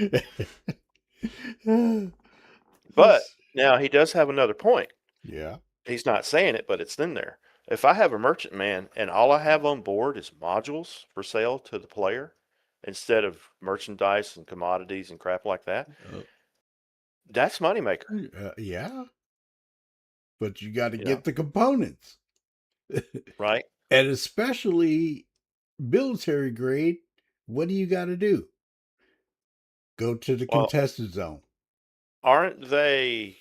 But now he does have another point. Yeah. He's not saying it, but it's in there. If I have a merchantman and all I have on board is modules for sale to the player instead of merchandise and commodities and crap like that, that's moneymaker. Yeah. But you got to get the components. Right. And especially military grade, what do you got to do? Go to the contested zone. Aren't they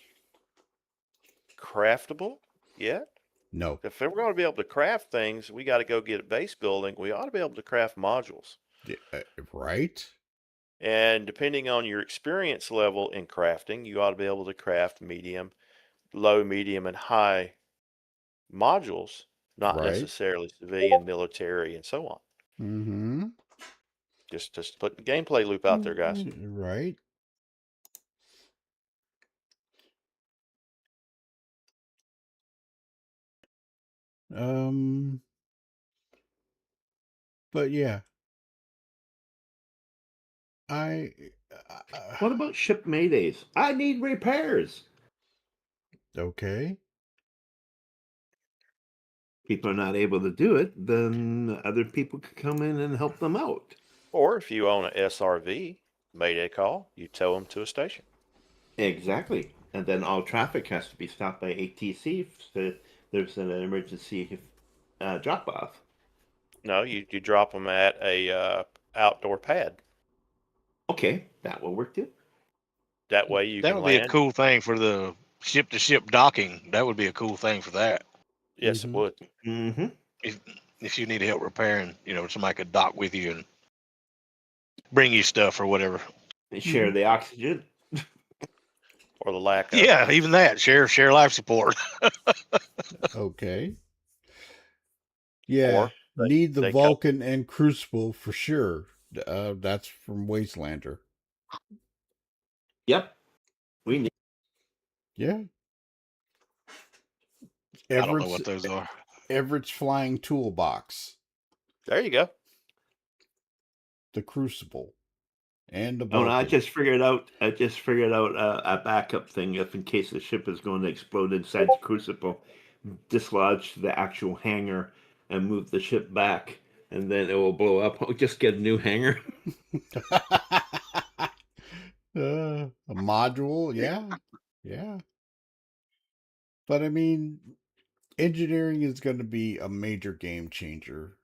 craftable yet? No. If we're going to be able to craft things, we got to go get a base building. We ought to be able to craft modules. Right. And depending on your experience level in crafting, you ought to be able to craft medium, low, medium, and high modules, not necessarily civilian, military, and so on. Mm-hmm. Just put the gameplay loop out there, guys. Right. But yeah. What about ship maydays? I need repairs. Okay. People are not able to do it, then other people could come in and help them out. Or if you own an SRV, Mayday call, you tow them to a station. Exactly. And then all traffic has to be stopped by ATC if there's an emergency drop-off. No, you drop them at a outdoor pad. Okay, that will work too. That way you that can would be land. a cool thing for the ship-to-ship docking. That would be a cool thing for that. Yes, it would. Mm-hmm. If you need help repairing, somebody could dock with you and bring you stuff or whatever. And share the oxygen. Or the lack of. Yeah, even that. Share life support. Okay. Yeah. Need the Vulcan and Crucible for sure. That's from Wastelander. Yep. We need. Yeah. I don't know what those are. Everett's Flying Toolbox. There you go. The Crucible. And the Vulcan. Oh, no, I just figured out a backup thing if in case the ship is going to explode inside the Crucible, dislodge the actual hangar and move the ship back, and then it will blow up. I'll just get a new hangar. A module, yeah. But I mean, engineering is going to be a major game changer.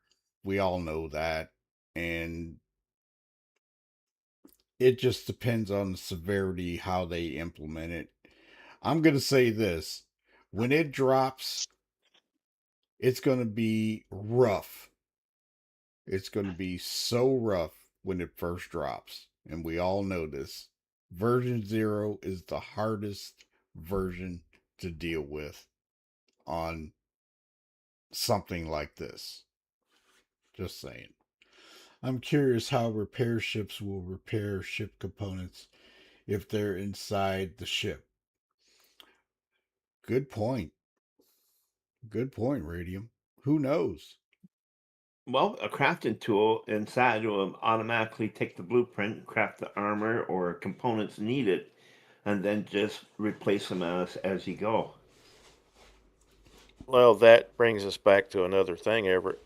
We all know that. And it just depends on the severity, how they implement it. I'm going to say this. When it drops, it's going to be rough. It's going to be so rough when it first drops. And we all know this. version 0 is the hardest version to deal with on something like this. Just saying. I'm curious how repair ships will repair ship components if they're inside the ship. Good point. Good point, Radium. Who knows? Well, a crafting tool inside will automatically take the blueprint, craft the armor or components needed, and then just replace them as you go. Well, that brings us back to another thing, Everett.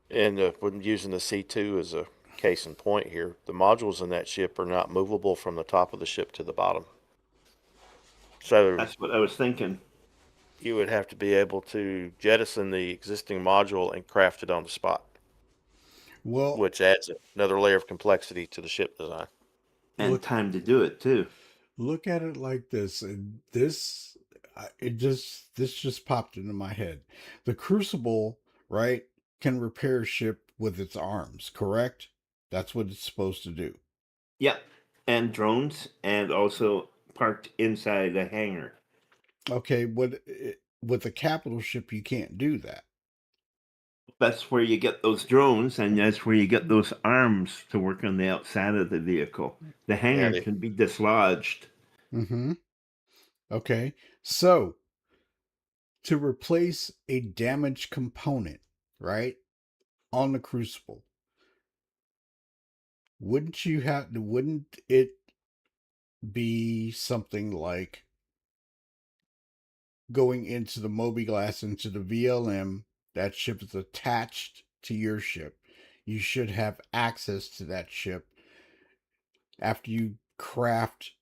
And when using the C2 as a case in point here, the modules in that ship are not movable from the top of the ship to the bottom. So That's what I was thinking. you would have to be able to jettison the existing module and craft it on the spot. Well, which adds another layer of complexity to the ship design. And time to do it too. Look at it like this, and this just popped into my head. The Crucible, right, can repair a ship with its arms, correct? That's what it's supposed to do. Yep, and drones, and also parked inside the hangar. Okay, with a capital ship, you can't do that. That's where you get those drones, and that's where you get those arms to work on the outside of the vehicle. The hangar can be dislodged. Mm-hmm. Okay, so to replace a damaged component, right, on the Crucible, wouldn't it be something like going into the mobiGlas, into the VLM, that ship is attached to your ship. You should have access to that ship after you craft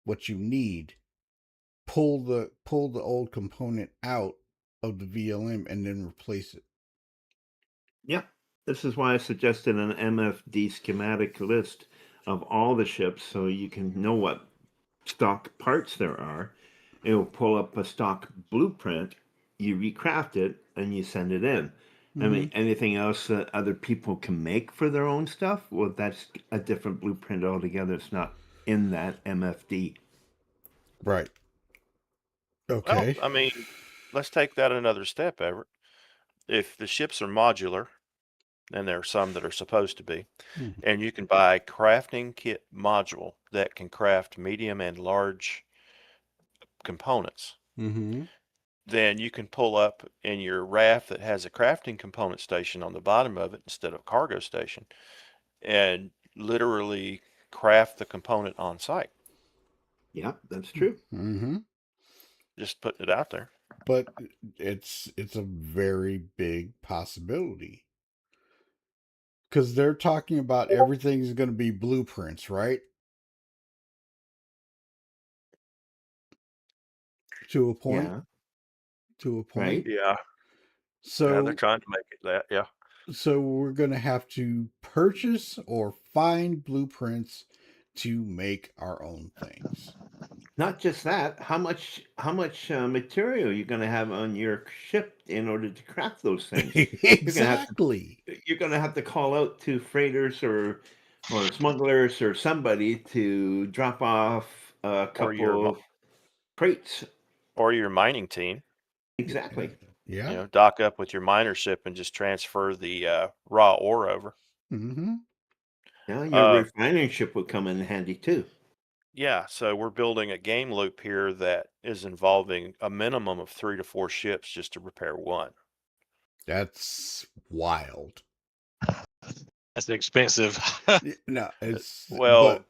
what you need. Pull the old component out of the VLM and then replace it. Yeah, this is why I suggested an MFD schematic list of all the ships so you can know what stock parts there are. It will pull up a stock blueprint, you recraft it, and you send it in. I mean, anything else that other people can make for their own stuff, well, that's a different blueprint altogether. It's not in that MFD. Right. Okay. Well, I mean, let's take that another step, Everett. If the ships are modular, and there are some that are supposed to be, and you can buy a crafting kit module that can craft medium and large components, then you can pull up in your raft that has a crafting component station on the bottom of it instead of cargo station, and literally craft the component on site. Yeah, that's true. Just putting it out there. But it's a very big possibility. Because they're talking about everything's going to be blueprints, right? To a point. Yeah. To a point. Right? Yeah. So yeah, they're trying to make it that. Yeah. So we're going to have to purchase or find blueprints to make our own things. Not just that. How much material are you going to have on your ship in order to craft those things? Exactly. You're going to have to call out to freighters or smugglers or somebody to drop off a couple of crates. Or your mining team. Exactly. Yeah. You know, dock up with your miner ship and just transfer the raw ore over. Yeah, your refining ship would come in handy too. Yeah, so we're building a game loop here that is involving a minimum of 3 to 4 ships just to repair one. That's wild. That's expensive. No, it's well.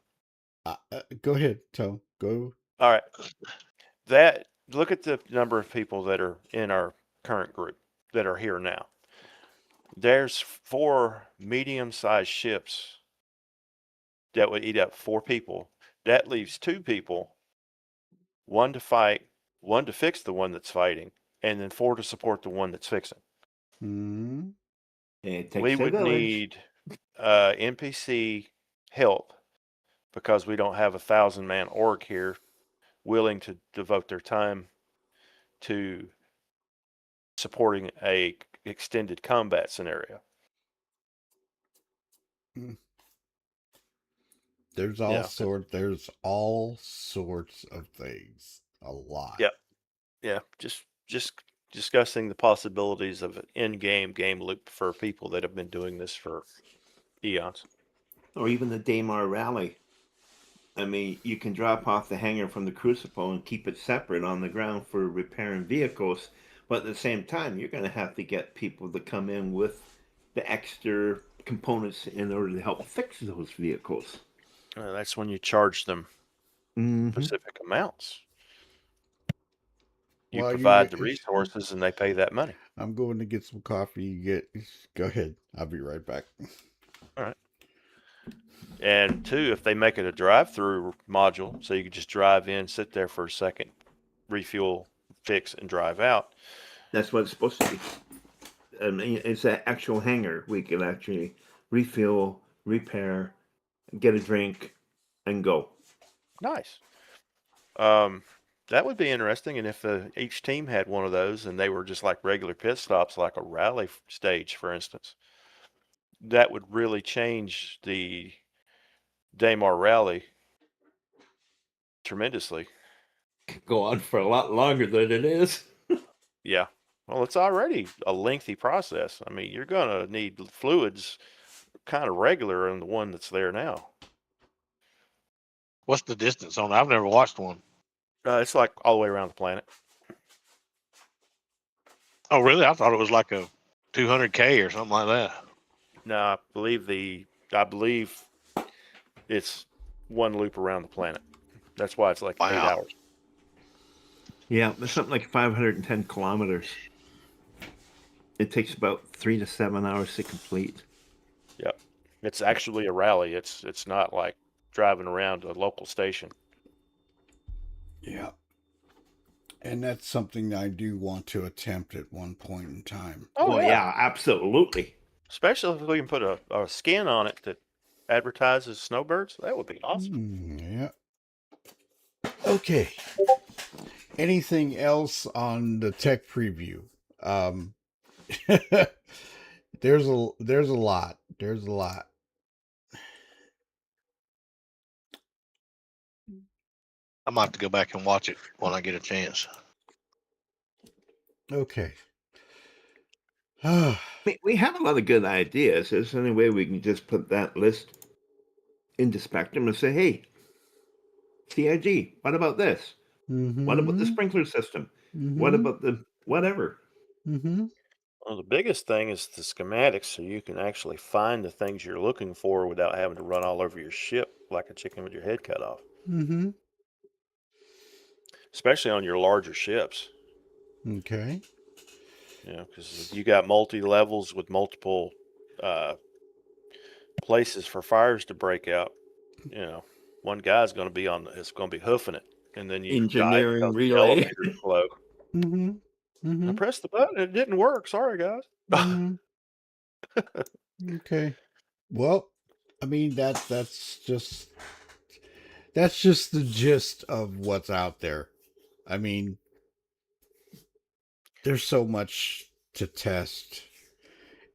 Go ahead, Toe. Go. All right. That look at the number of people that are in our current group that are here now. There's 4 medium-sized ships that would eat up 4 people. That leaves 2 people, 1 to fight, 1 to fix the one that's fighting, and then 4 to support the one that's fixing. We would need NPC help because we don't have a 1,000-man org here willing to devote their time to supporting a extended combat scenario. There's Yeah. there's all sorts of things. A lot. Yeah. Yeah. Just discussing the possibilities of an in-game game loop for people that have been doing this for eons. Or even the Daymar Rally. I mean, you can drop off the hanger from the Crucible and keep it separate on the ground for repairing vehicles, but at the same time, you're going to have to get people to come in with the extra components in order to help fix those vehicles. That's when you charge them specific amounts. You provide the resources and they pay that money. I'm going to get some coffee. Go ahead. I'll be right back. All right. And two, if they make it a drive-through module, so you can just drive in, sit there for a second, refuel, fix, and drive out. That's what it's supposed to be. I mean, it's an actual hangar. We can actually refuel, repair, get a drink, and go. Nice. That would be interesting. And if each team had one of those and they were just like regular pit stops, like a rally stage, for instance, that would really change the Daymar Rally tremendously. Could go on for a lot longer than it is. Yeah. Well, it's already a lengthy process. I mean, you're going to need fluids kind of regular in the one that's there now. What's the distance on it? I've never watched one. It's like all the way around the planet. Oh, really? I thought it was like a 200K or something like that. No, I believe it's one loop around the planet. That's why it's like 8 hours. Yeah, it's something like 510 kilometers. It takes about 3 to 7 hours to complete. Yep. It's actually a rally. It's not like driving around a local station. Yeah. And that's something I do want to attempt at one point in time. Oh, yeah, absolutely. Especially if we can put a skin on it that advertises Snowbirds. That would be awesome. Yeah. Okay. Anything else on the tech preview? There's a lot. There's a lot. I might have to go back and watch it when I get a chance. Okay. We have a lot of good ideas. Is there any way we can just put that list into Spectrum and say, hey, CIG, what about this? What about the sprinkler system? What about the whatever? Well, the biggest thing is the schematics, so you can actually find the things you're looking for without having to run all over your ship like a chicken with your head cut off. Especially on your larger ships. Okay. You know, because you got multi-levels with multiple places for fires to break out. You know, one guy's going to be hoofing it, and then you engineering relay. Flow. I pressed the button, it didn't work. Sorry, guys. Okay. Well, I mean that's just the gist of what's out there. I mean, there's so much to test.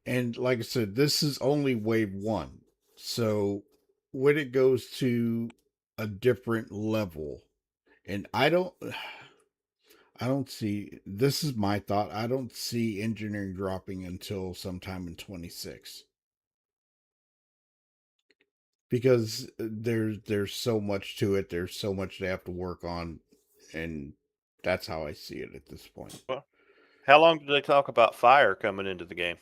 And like I said, this is only wave 1. So when it goes to a different level, and I don't see, this is my thought, I don't see engineering dropping until sometime in 26. Because there's so much to it, there's so much they have to work on, and that's how I see it at this point. Well, how long did they talk about fire coming into the game?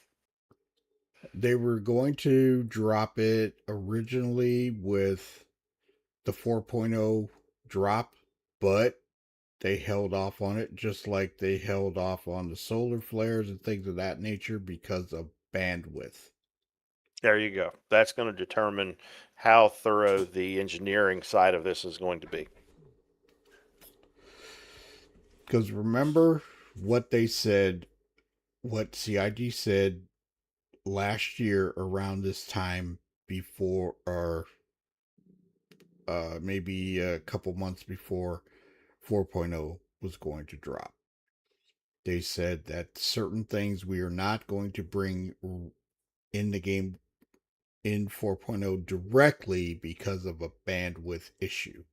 They were going to drop it originally with the 4.0 drop, but they held off on it, just like they held off on the solar flares and things of that nature because of bandwidth. There you go. That's going to determine how thorough the engineering side of this is going to be. Because remember what they said, what CIG said last year around this time before, or maybe a couple months before 4.0 was going to drop. They said that certain things we are not going to bring in the game in 4.0 directly because of a bandwidth issue.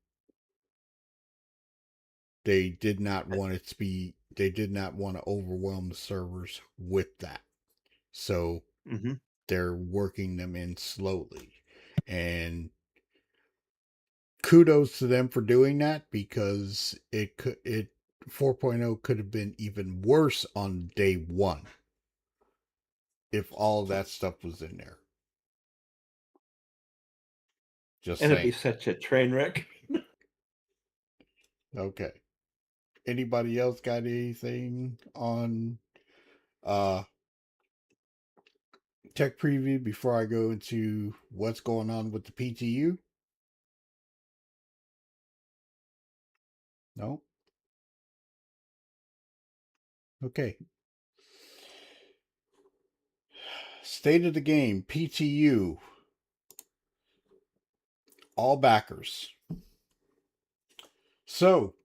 They did not want it to be, they did not want to overwhelm the servers with that. So they're working them in slowly. And kudos to them for doing that, because 4.0 could have been even worse on day one if all that stuff was in there. Just and saying. it'd be such a train wreck. Okay. Anybody else got anything on tech preview before I go into what's going on with the PTU? No? Okay. State of the game, PTU. All backers. So,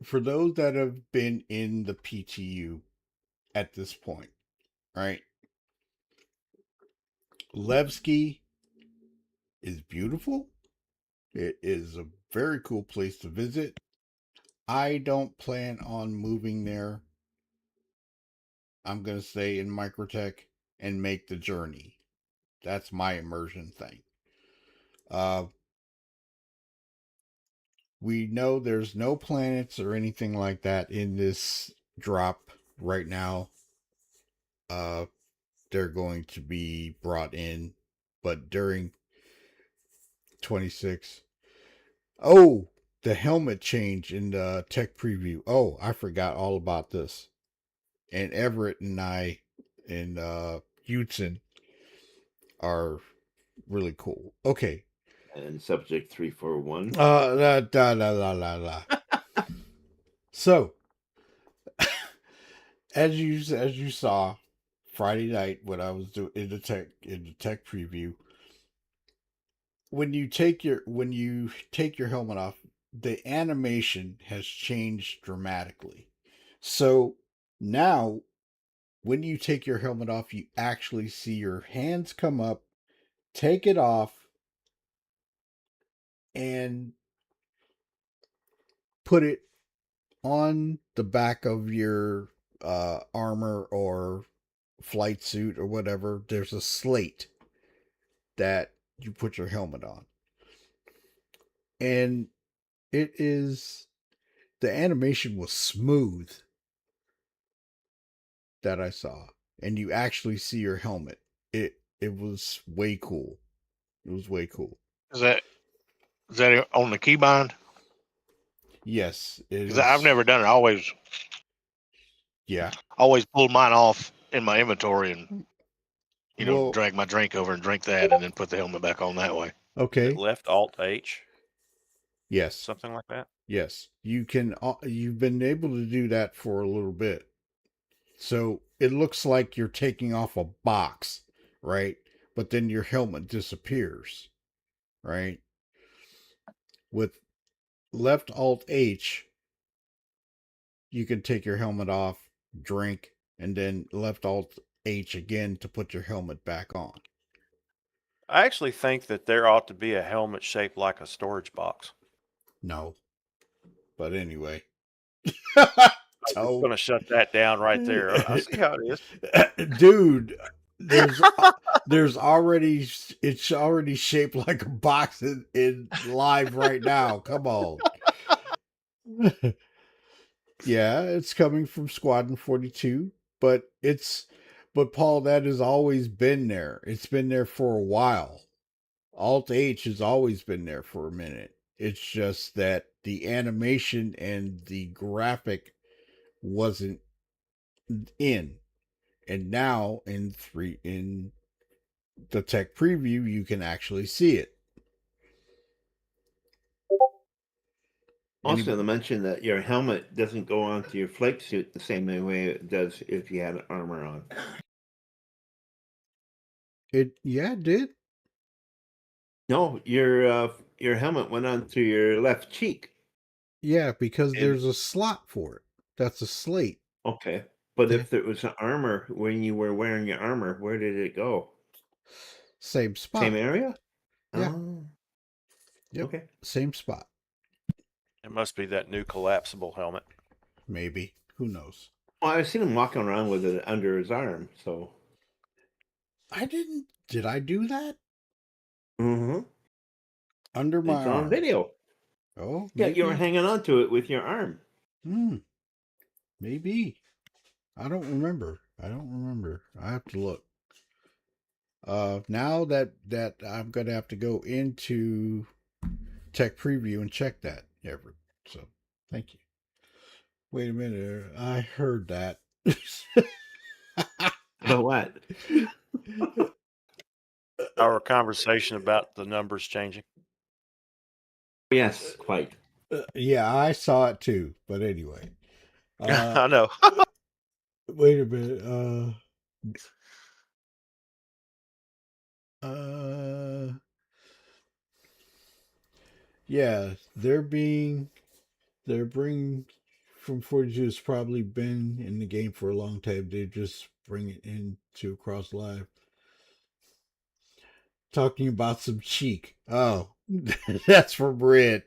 for those that have been in the PTU at this point, right? Levski is beautiful. It is a very cool place to visit. I don't plan on moving there. I'm going to stay in Microtech and make the journey. That's my immersion thing. We know there's no planets or anything like that in this drop right now. They're going to be brought in, but during 26. Oh, the helmet change in the tech preview. Oh, I forgot all about this. And Everett and I and Utzen are really cool. Okay. And subject 341. So, as you saw Friday night when I was doing in the tech preview, when you take your helmet off, the animation has changed dramatically. So now when you take your helmet off, you actually see your hands come up, take it off, and put it on the back of your armor or flight suit or whatever. There's a slate that you put your helmet on. And the animation was smooth that I saw. And you actually see your helmet. It was way cool. It was way cool. Is that on the keybind? Yes, it is. Because I've never done it. I always pull mine off in my inventory and drag my drink over and drink that, and then put the helmet back on that way. Okay. Left Alt H. Yes. Something like that. Yes, you can. You've been able to do that for a little bit, so it looks like you're taking off a box, right? But then your helmet disappears, right? With left Alt H, you can take your helmet off, drink, and then left Alt H again to put your helmet back on. I actually think that there ought to be a helmet shaped like a storage box. No. But anyway. I'm just going to shut that down right there. I see how it is. Dude, it's already shaped like a box in live right now. Come on. Yeah, it's coming from Squadron 42, but Paul, that has always been there. It's been there for a while. Alt H has always been there for a minute. It's just that the animation and the graphic wasn't in. And now in the tech preview, you can actually see it. Also, to mention that your helmet doesn't go onto your flight suit the same way it does if you had armor on. It did. No, your helmet went onto your left cheek. Yeah, because there's a slot for it. That's a slate. Okay. But if there was an armor when you were wearing your armor, where did it go? Same spot. Same area? Yeah. Oh. Yep. Okay. Same spot. It must be that new collapsible helmet. Maybe. Who knows? Well, I've seen him walking around with it under his arm, so. I didn't. Did I do that? Mm-hmm. Under my It's on arm. video. Oh, Yeah, maybe. you were hanging on to it with your arm. Maybe. I don't remember. I have to look. Now that I'm gonna have to go into Tech Preview and check that, Everett. So, thank you. Wait a minute. I heard that. About what? Our conversation about the numbers changing. Yes, quite. Yeah, I saw it too. But anyway. I know. Wait a minute. Yeah, they're bringing from 42 has probably been in the game for a long time. They just bring it into Cross Live. Talking about some cheek. Oh, that's from Red.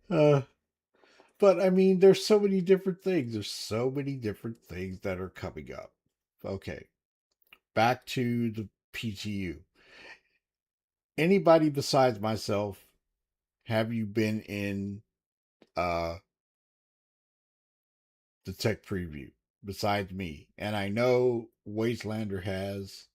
But I mean, there's so many different things. There's so many different things that are coming up. Okay, back to the PTU. Anybody besides myself, have you been in the tech preview besides me? And I know Wastelander has.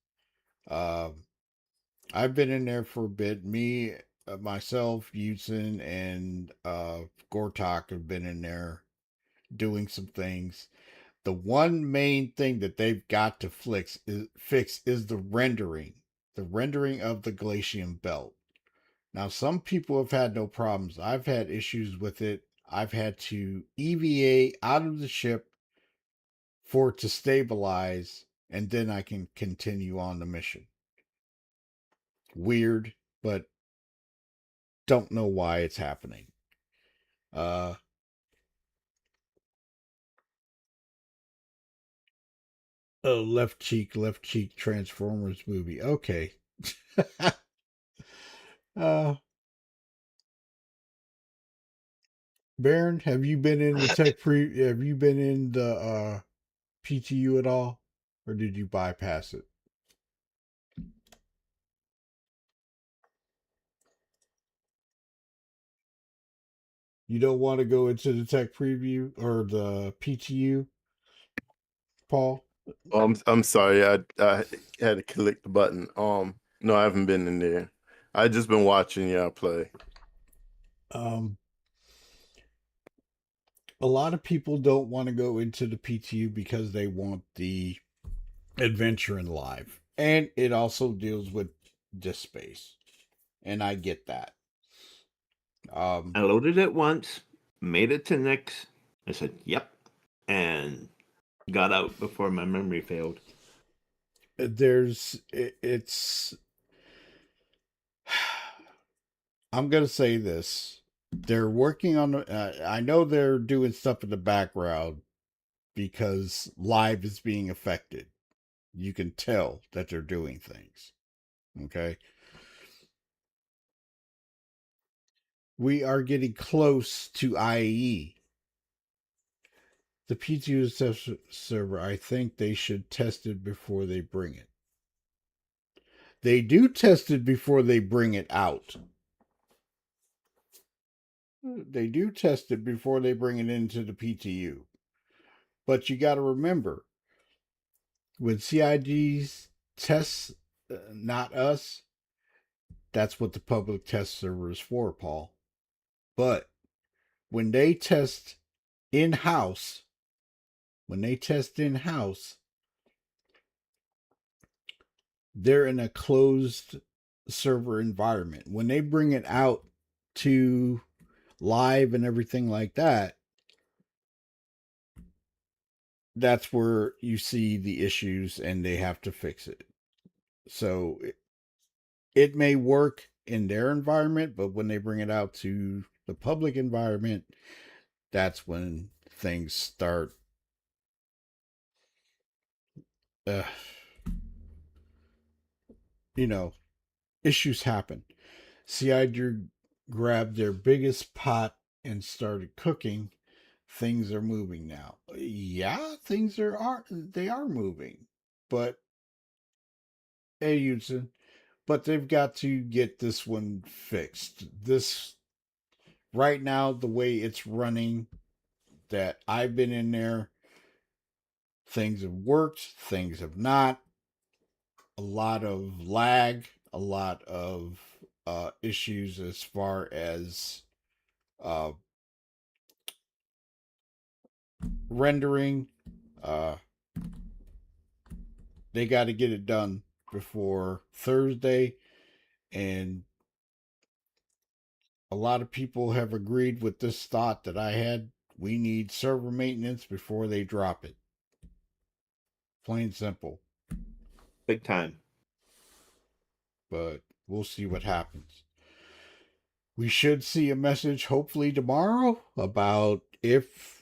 I've been in there for a bit. Me, myself, Usen, and Gortok have been in there doing some things. The one main thing that they've got to fix is the rendering of the glacium belt. Now, some people have had no problems. I've had issues with it. I've had to EVA out of the ship for it to stabilize, and then I can continue on the mission. Weird, but don't know why it's happening. Oh, left cheek Transformers movie. Okay. Baron, have you been in the have you been in the PTU at all? Or did you bypass it? You don't want to go into the tech preview or the PTU, Paul? I'm sorry. I had to click the button. No, I haven't been in there. I just been watching y'all play. A lot of people don't want to go into the PTU because they want the adventure in live, and it also deals with disk space, and I get that. I loaded it once, made it to Nix. I said, "Yep," and got out before my memory failed. It's I'm gonna say this. They're working on. I know they're doing stuff in the background because live is being affected. You can tell that they're doing things. Okay. We are getting close to IE. The PTU test server, I think they should test it before they bring it. They do test it before they bring it out. They do test it before they bring it into the PTU. But you got to remember, when CIGs tests, not us, that's what the public test server is for, Paul. But when they test in-house, they're in a closed server environment. When they bring it out to live and everything like that, that's where you see the issues and they have to fix it. So it may work in their environment, but when they bring it out to the public environment, that's when things start issues happen. CI grabbed their biggest pot and started cooking. Things are moving now. Yeah, things are moving. But hey, Hudson, but they've got to get this one fixed. This right now, the way it's running, that I've been in there, things have worked, things have not. A lot of lag, a lot of issues as far as uh, rendering. They got to get it done before Thursday, and a lot of people have agreed with this thought that I had. We need server maintenance before they drop it. Plain simple. Big time. But we'll see what happens. We should see a message hopefully tomorrow about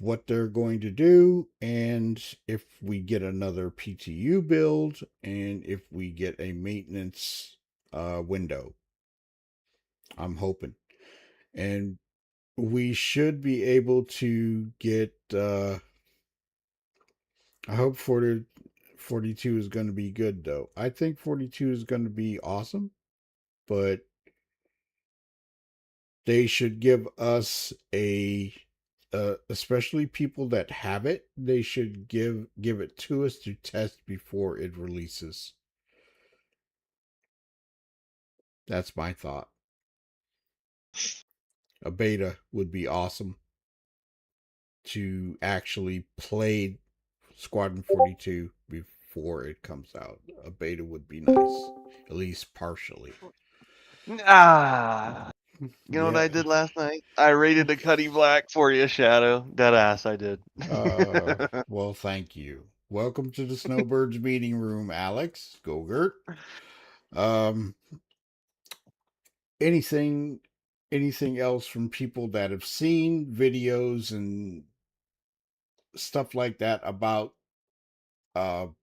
what they're going to do, and if we get another PTU build, and if we get a maintenance window. I'm hoping. And we should be able to get I hope 42 is going to be good, though. I think 42 is going to be awesome, but they should give us especially people that have it, they should give it to us to test before it releases. That's my thought. A beta would be awesome to actually play Squadron 42 before it comes out. A beta would be nice, at least partially. You know what I did last night? I raided a Cuddy Black for you, Shadow. Deadass, I did. Well, thank you. Welcome to the Snowbirds meeting room, Alex. Gogurt. Anything else from people that have seen videos and stuff like that about the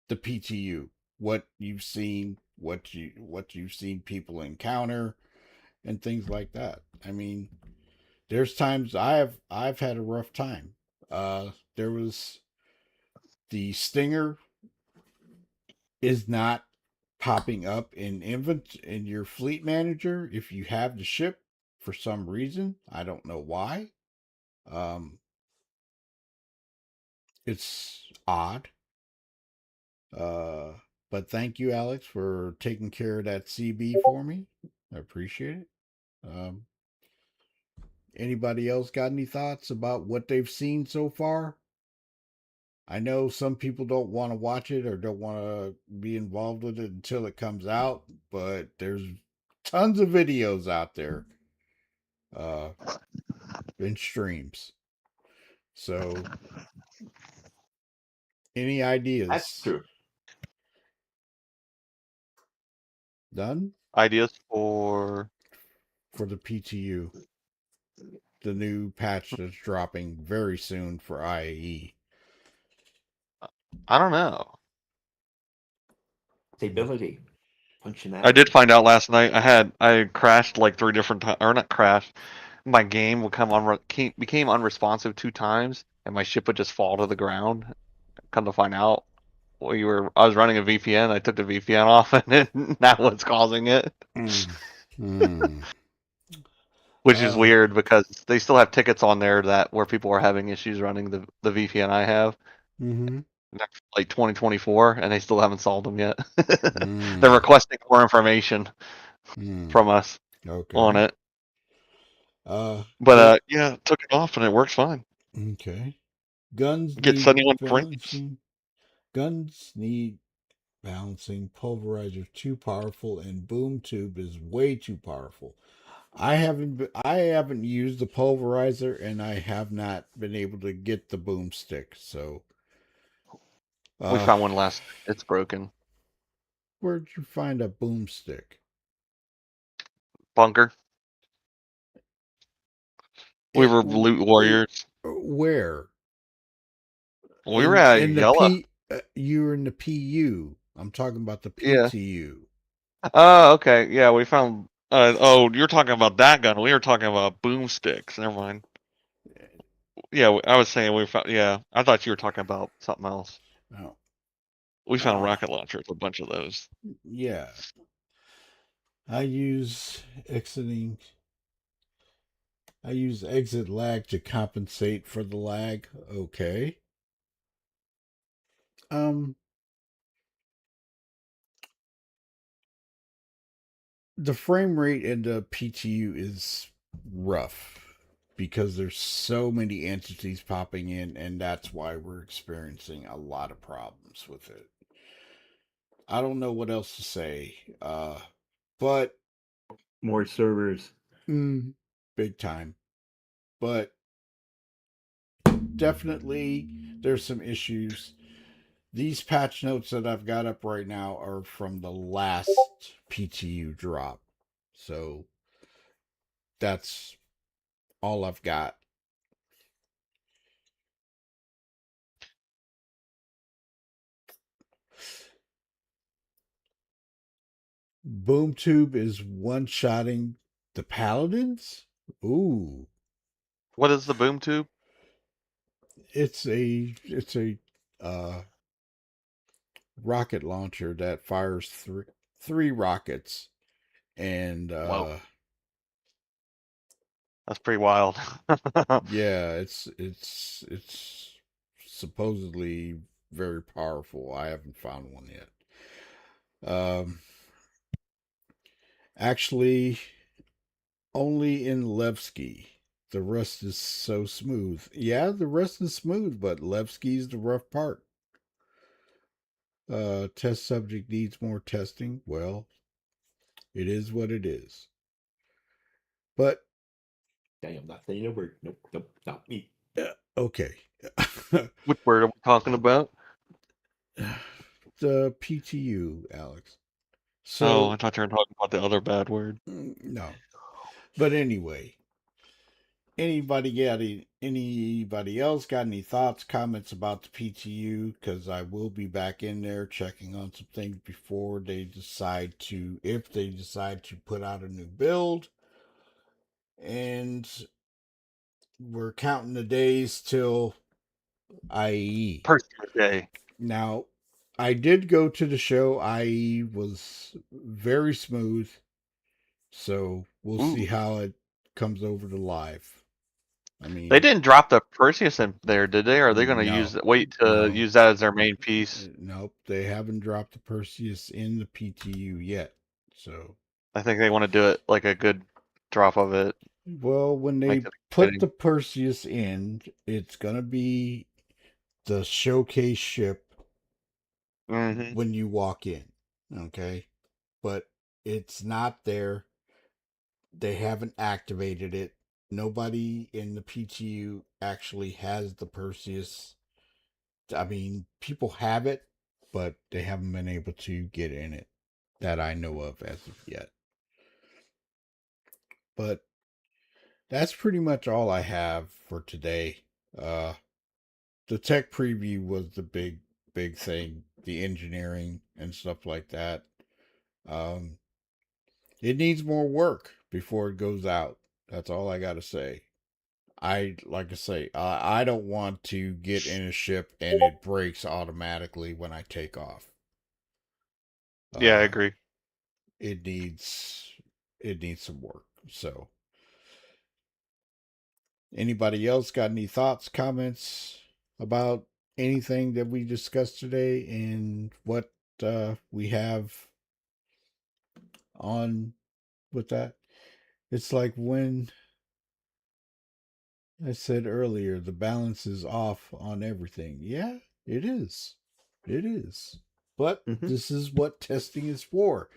PTU? What you've seen, what you've seen people encounter, and things like that. I mean, there's times I've had a rough time. There was the Stinger is not popping up in your fleet manager if you have the ship for some reason. I don't know why. It's odd. But thank you, Alex, for taking care of that CB for me. I appreciate it. Anybody else got any thoughts about what they've seen so far? I know some people don't want to watch it or don't want to be involved with it until it comes out, but there's tons of videos out there in streams. So, any ideas? That's true. Done? Ideas for the PTU. The new patch that's dropping very soon for IAE. I don't know. Stability. Functionality. I did find out last night. I crashed like 3 different times, or not crashed. My game would became unresponsive 2 times, and my ship would just fall to the ground. Come to find out, I was running a VPN. I took the VPN off, and that was causing it. Which is weird because they still have tickets on there where people are having issues running the VPN I have. Mm-hmm. Like 2024, and they still haven't solved them yet. They're requesting more information from us on it. But yeah, took it off and it works fine. Okay. Guns get 71 frames. Guns need balancing. Pulverizer too powerful, and boom tube is way too powerful. I haven't used the pulverizer, and I have not been able to get the boomstick. So we found one last. It's broken. Where'd you find a boomstick? Bunker. We were loot warriors. Where? We were at Yellow. You were in the PU. I'm talking about the Yeah. PTU. Oh, okay. Yeah, we found. Oh, you're talking about that gun. We were talking about boomsticks. Never mind. Yeah, I was saying we found. Yeah, I thought you were talking about something else. No. We found rocket launchers, a bunch of those. Yeah. I use exiting. I use exit lag to compensate for the lag. Okay. The frame rate in the PTU is rough because there's so many entities popping in, and that's why we're experiencing a lot of problems with it. I don't know what else to say, but more servers, big time. But definitely, there's some issues. These patch notes that I've got up right now are from the last PTU drop, so that's all I've got. BoomTube is one-shotting the Paladins? Ooh. What is the boom tube? It's a rocket launcher that fires three rockets, and Whoa. That's pretty wild. yeah, it's supposedly very powerful. I haven't found one yet. Actually, only in Levski. The rest is so smooth. Yeah, the rest is smooth, but Levski's the rough part. Test subject needs more testing. Well, it is what it is. But damn, not saying a word. Nope, not me. Okay. Which word are we talking about? The PTU, Alex. So, I thought you were talking about the other bad word. No. But anyway, anybody else got any thoughts, comments about the PTU? Because I will be back in there checking on some things before they decide to, if they decide to put out a new build. And we're counting the days till IE. Perseus Day. Now, I did go to the show. IE was very smooth. So we'll see how it comes over to live. I mean, they didn't drop the Perseus in there, did they? Or are they going to wait to use that as their main piece? Nope, they haven't dropped the Perseus in the PTU yet. So I think they want to do it like a good drop of it. Well, when they put the Perseus in, it's gonna be the showcase ship when you walk in. Okay, but it's not there. They haven't activated it. Nobody in the PTU actually has the Perseus. I mean, people have it, but they haven't been able to get in it that I know of as of yet. But that's pretty much all I have for today. The tech preview was the big thing, the engineering and stuff like that. It needs more work before it goes out. That's all I got to say. I don't want to get in a ship and it breaks automatically when I take off. Yeah, I agree. It needs some work. So, anybody else got any thoughts, comments about anything that we discussed today and what we have on with that? It's like when I said earlier, the balance is off on everything. Yeah, it is. It is. But this is what testing is for.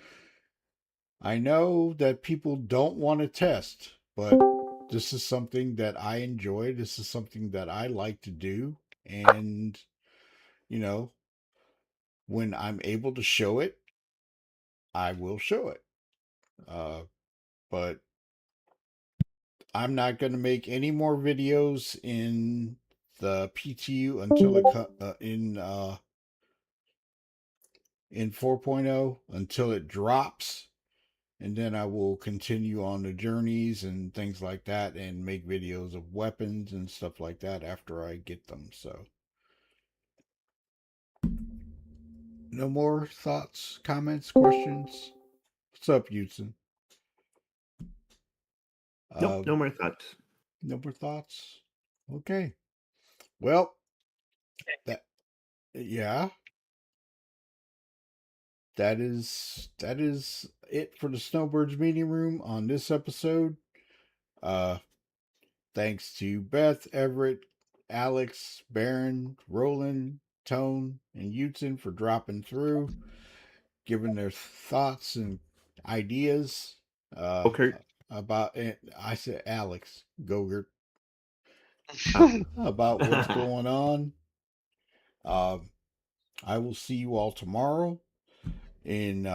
I know that people don't want to test, but this is something that I enjoy. This is something that I like to do. And, when I'm able to show it, I will show it. But I'm not going to make any more videos in the PTU until in 4.0 until it drops. And then I will continue on the journeys and things like that and make videos of weapons and stuff like that after I get them. So, no more thoughts, comments, questions? What's up, Utzen? Nope, no more thoughts. No more thoughts? Okay. Well, yeah. That is it for the Snowbirds meeting room on this episode. Thanks to Beth, Everett, Alex, Baron, Roland, Tone, and Utzen for dropping through, giving their thoughts and ideas about it. I said Alex Gogurt about what's going on. I will see you all tomorrow in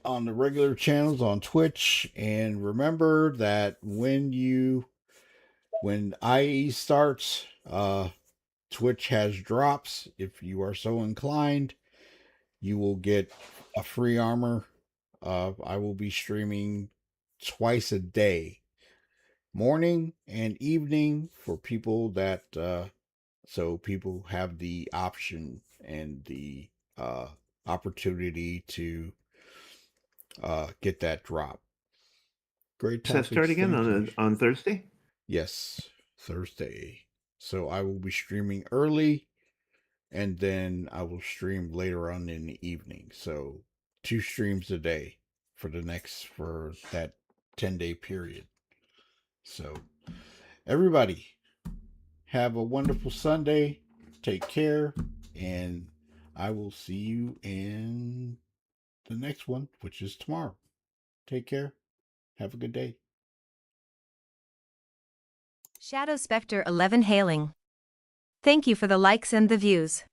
on the regular channels on Twitch, and remember that when IE starts, Twitch has drops. If you are so inclined, you will get a free armor. I will be streaming twice a day, morning and evening, for people that so people have the option and the opportunity to get that drop. Great topics. Does that start again on Thursday? Yes, Thursday. So I will be streaming early, and then I will stream later on in the evening. So 2 streams a day for that 10-day period. So everybody, have a wonderful Sunday. Take care, and I will see you in the next one, which is tomorrow. Take care. Have a good day. Shadow Spectre 11 hailing. Thank you for the likes and the views.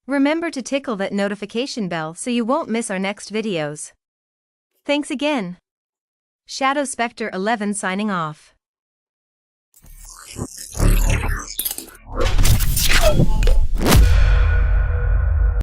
Remember to tickle that notification bell so you won't miss our next videos. Thanks again. Shadow Spectre 11 signing off.